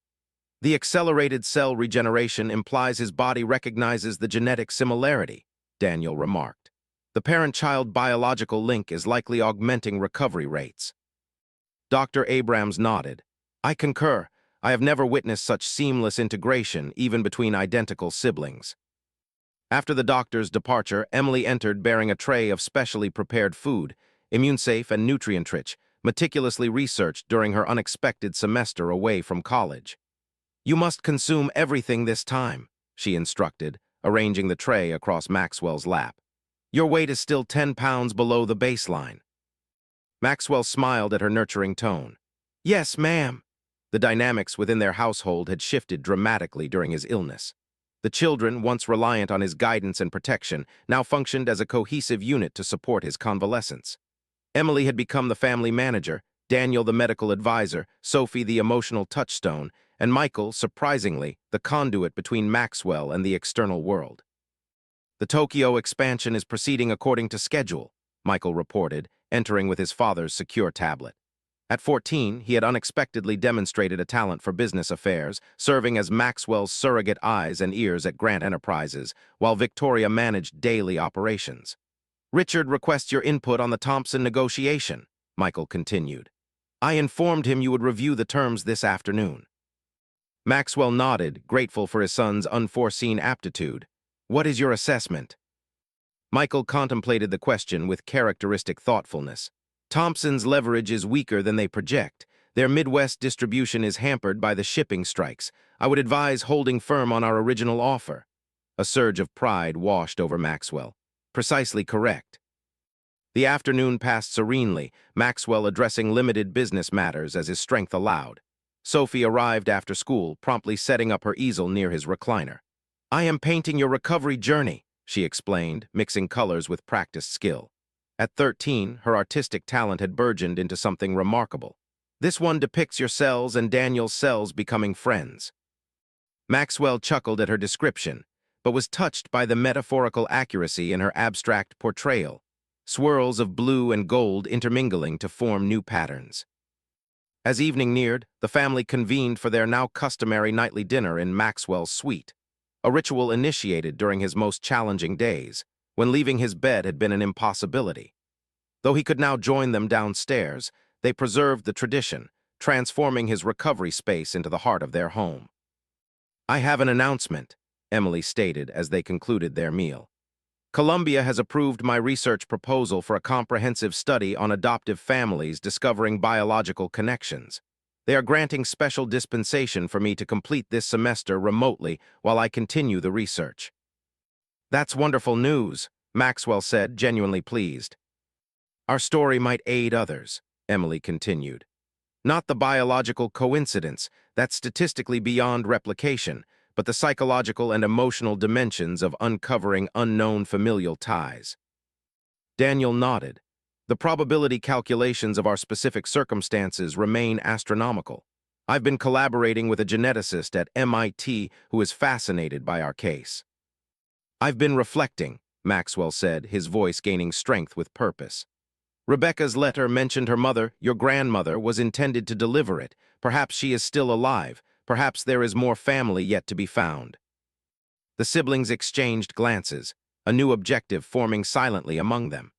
Speaker 1: The accelerated cell regeneration implies his body recognizes the genetic similarity, Daniel remarked. The parent-child biological link is likely augmenting recovery rates. Dr. Abrams nodded. I concur. I have never witnessed such seamless integration, even between identical siblings. After the doctor's departure, Emily entered bearing a tray of specially prepared food, immune-safe and nutrient-rich, meticulously researched during her unexpected semester away from college. "You must consume everything this time," she instructed, arranging the tray across Maxwell's lap. "Your weight is still 10 pounds below the baseline." Maxwell smiled at her nurturing tone. "Yes, ma'am." The dynamics within their household had shifted dramatically during his illness. The children, once reliant on his guidance and protection, now functioned as a cohesive unit to support his convalescence. Emily had become the family manager, Daniel the medical advisor, Sophie the emotional touchstone, and Michael, surprisingly, the conduit between Maxwell and the external world. "The Tokyo expansion is proceeding according to schedule," Michael reported, entering with his father's secure tablet. At 14, he had unexpectedly demonstrated a talent for business affairs, serving as Maxwell's surrogate eyes and ears at Grant Enterprises, while Victoria managed daily operations. "Richard requests your input on the Thompson negotiation," Michael continued. "I informed him you would review the terms this afternoon." Maxwell nodded, grateful for his son's unforeseen aptitude. "What is your assessment?" Michael contemplated the question with characteristic thoughtfulness. "Thompson's leverage is weaker than they project. Their Midwest distribution is hampered by the shipping strikes. I would advise holding firm on our original offer." A surge of pride washed over Maxwell. "Precisely correct." The afternoon passed serenely, Maxwell addressing limited business matters as his strength allowed. Sophie arrived after school, promptly setting up her easel near his recliner. "I am painting your recovery journey," she explained, mixing colors with practiced skill. At 13, her artistic talent had burgeoned into something remarkable. "This one depicts your cells and Daniel's cells becoming friends." Maxwell chuckled at her description, but was touched by the metaphorical accuracy in her abstract portrayal, swirls of blue and gold intermingling to form new patterns. As evening neared, the family convened for their now customary nightly dinner in Maxwell's suite, a ritual initiated during his most challenging days, when leaving his bed had been an impossibility. Though he could now join them downstairs, they preserved the tradition, transforming his recovery space into the heart of their home. "I have an announcement," Emily stated as they concluded their meal. "Columbia has approved my research proposal for a comprehensive study on adoptive families discovering biological connections. They are granting special dispensation for me to complete this semester remotely while I continue the research." "That's wonderful news," Maxwell said, genuinely pleased. "Our story might aid others," Emily continued. "Not the biological coincidence, that's statistically beyond replication, but the psychological and emotional dimensions of uncovering unknown familial ties." Daniel nodded. "The probability calculations of our specific circumstances remain astronomical. I've been collaborating with a geneticist at MIT who is fascinated by our case." "I've been reflecting," Maxwell said, his voice gaining strength with purpose. "Rebecca's letter mentioned her mother, your grandmother, was intended to deliver it. Perhaps she is still alive. Perhaps there is more family yet to be found." The siblings exchanged glances, a new objective forming silently among them.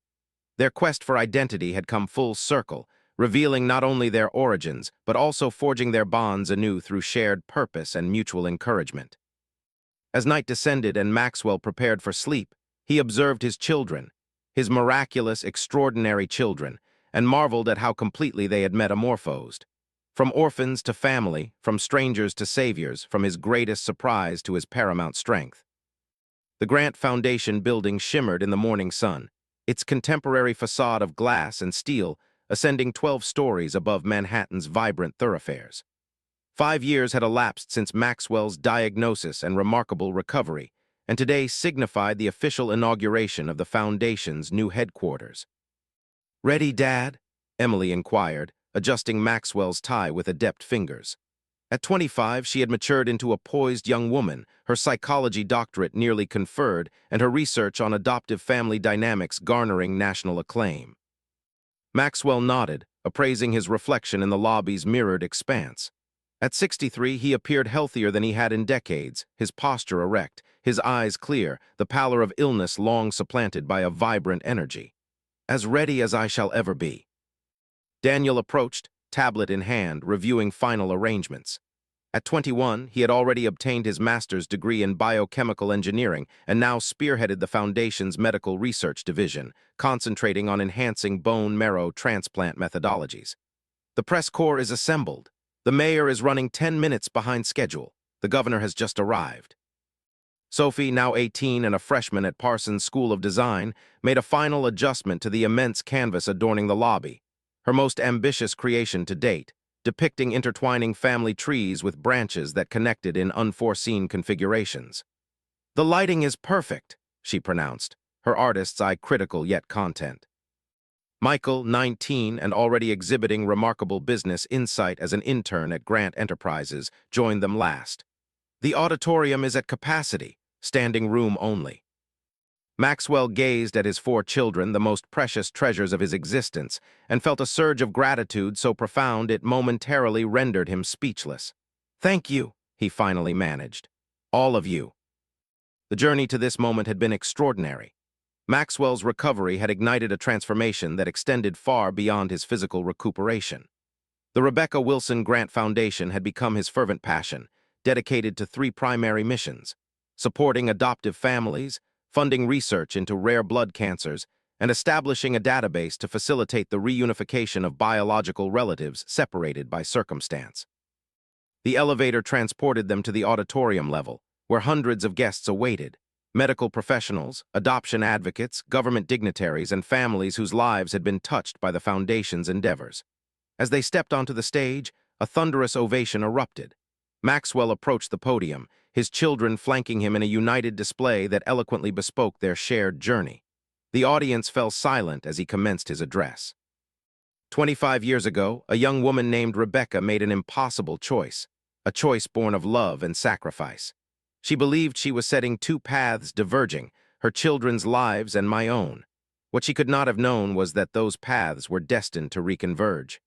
Speaker 1: Their quest for identity had come full circle, revealing not only their origins, but also forging their bonds anew through shared purpose and mutual encouragement. As night descended and Maxwell prepared for sleep, he observed his children, his miraculous, extraordinary children, and marveled at how completely they had metamorphosed. From orphans to family, from strangers to saviors, from his greatest surprise to his paramount strength. The Grant Foundation building shimmered in the morning sun, its contemporary facade of glass and steel ascending 12 stories above Manhattan's vibrant thoroughfares. 5 years had elapsed since Maxwell's diagnosis and remarkable recovery, and today signified the official inauguration of the Foundation's new headquarters. "Ready, Dad?" Emily inquired, adjusting Maxwell's tie with adept fingers. At 25, she had matured into a poised young woman, her psychology doctorate nearly conferred, and her research on adoptive family dynamics garnering national acclaim. Maxwell nodded, appraising his reflection in the lobby's mirrored expanse. At 63, he appeared healthier than he had in decades, his posture erect, his eyes clear, the pallor of illness long supplanted by a vibrant energy. "As ready as I shall ever be." Daniel approached, tablet in hand, reviewing final arrangements. At 21, he had already obtained his master's degree in biochemical engineering and now spearheaded the Foundation's medical research division, concentrating on enhancing bone marrow transplant methodologies. The press corps is assembled. The mayor is running 10 minutes behind schedule. The governor has just arrived. Sophie, now 18 and a freshman at Parsons School of Design, made a final adjustment to the immense canvas adorning the lobby, her most ambitious creation to date, depicting intertwining family trees with branches that connected in unforeseen configurations. "The lighting is perfect," she pronounced, her artist's eye critical yet content. Michael, 19 and already exhibiting remarkable business insight as an intern at Grant Enterprises, joined them last. "The auditorium is at capacity, standing room only." Maxwell gazed at his 4 children, the most precious treasures of his existence, and felt a surge of gratitude so profound it momentarily rendered him speechless. "Thank you," he finally managed. "All of you." The journey to this moment had been extraordinary. Maxwell's recovery had ignited a transformation that extended far beyond his physical recuperation. The Rebecca Wilson Grant Foundation had become his fervent passion, dedicated to 3 primary missions: supporting adoptive families, funding research into rare blood cancers, and establishing a database to facilitate the reunification of biological relatives separated by circumstance. The elevator transported them to the auditorium level, where hundreds of guests awaited: medical professionals, adoption advocates, government dignitaries, and families whose lives had been touched by the Foundation's endeavors. As they stepped onto the stage, a thunderous ovation erupted. Maxwell approached the podium, his children flanking him in a united display that eloquently bespoke their shared journey. The audience fell silent as he commenced his address. 25 years ago, a young woman named Rebecca made an impossible choice, a choice born of love and sacrifice. She believed she was setting 2 paths diverging, her children's lives and my own. What she could not have known was that those paths were destined to reconverge.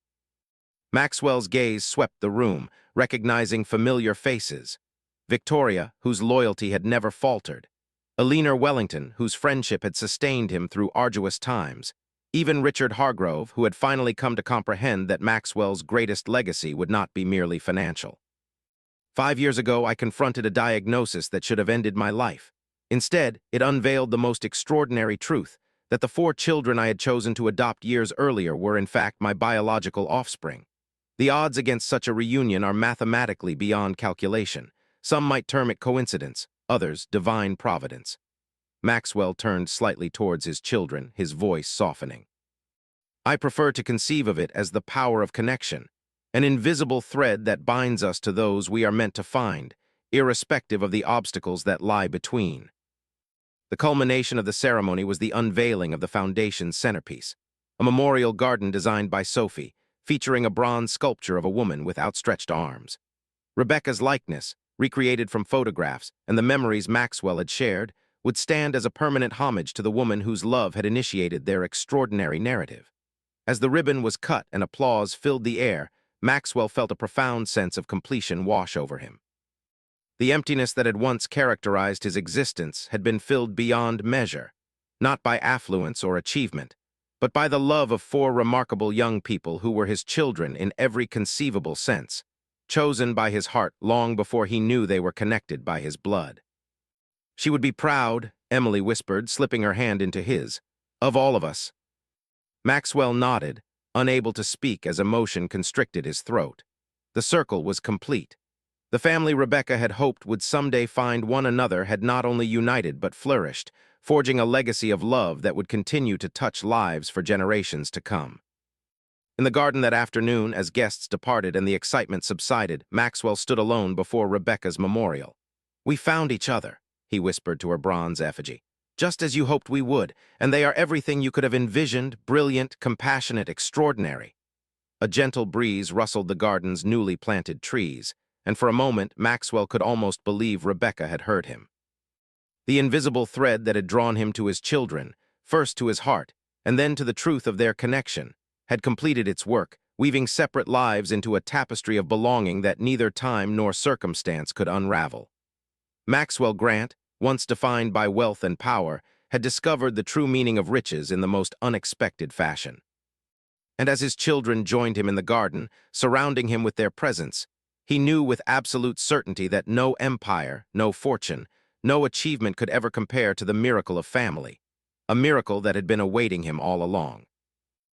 Speaker 1: Maxwell's gaze swept the room, recognizing familiar faces: Victoria, whose loyalty had never faltered; Eleanor Wellington, whose friendship had sustained him through arduous times; even Richard Hargrove, who had finally come to comprehend that Maxwell's greatest legacy would not be merely financial. 5 years ago, I confronted a diagnosis that should have ended my life. Instead, it unveiled the most extraordinary truth, that the 4 children I had chosen to adopt years earlier were in fact my biological offspring. The odds against such a reunion are mathematically beyond calculation. Some might term it coincidence, others divine providence. Maxwell turned slightly towards his children, his voice softening. "I prefer to conceive of it as the power of connection, an invisible thread that binds us to those we are meant to find, irrespective of the obstacles that lie between." The culmination of the ceremony was the unveiling of the Foundation's centerpiece, a memorial garden designed by Sophie, featuring a bronze sculpture of a woman with outstretched arms. Rebecca's likeness, recreated from photographs and the memories Maxwell had shared, would stand as a permanent homage to the woman whose love had initiated their extraordinary narrative. As the ribbon was cut and applause filled the air, Maxwell felt a profound sense of completion wash over him. The emptiness that had once characterized his existence had been filled beyond measure, not by affluence or achievement, but by the love of 4 remarkable young people who were his children in every conceivable sense, chosen by his heart long before he knew they were connected by his blood. "She would be proud," Emily whispered, slipping her hand into his, "of all of us." Maxwell nodded, unable to speak as emotion constricted his throat. The circle was complete. The family Rebecca had hoped would someday find one another had not only united but flourished, forging a legacy of love that would continue to touch lives for generations to come. In the garden that afternoon, as guests departed and the excitement subsided, Maxwell stood alone before Rebecca's memorial. "We found each other," he whispered to her bronze effigy, "just as you hoped we would, and they are everything you could have envisioned: brilliant, compassionate, extraordinary." A gentle breeze rustled the garden's newly planted trees, and for a moment Maxwell could almost believe Rebecca had heard him. The invisible thread that had drawn him to his children, first to his heart, and then to the truth of their connection, had completed its work, weaving separate lives into a tapestry of belonging that neither time nor circumstance could unravel. Maxwell Grant, once defined by wealth and power, had discovered the true meaning of riches in the most unexpected fashion. And as his children joined him in the garden, surrounding him with their presence, He knew with absolute certainty that no empire, no fortune, no achievement could ever compare to the miracle of family, a miracle that had been awaiting him all along.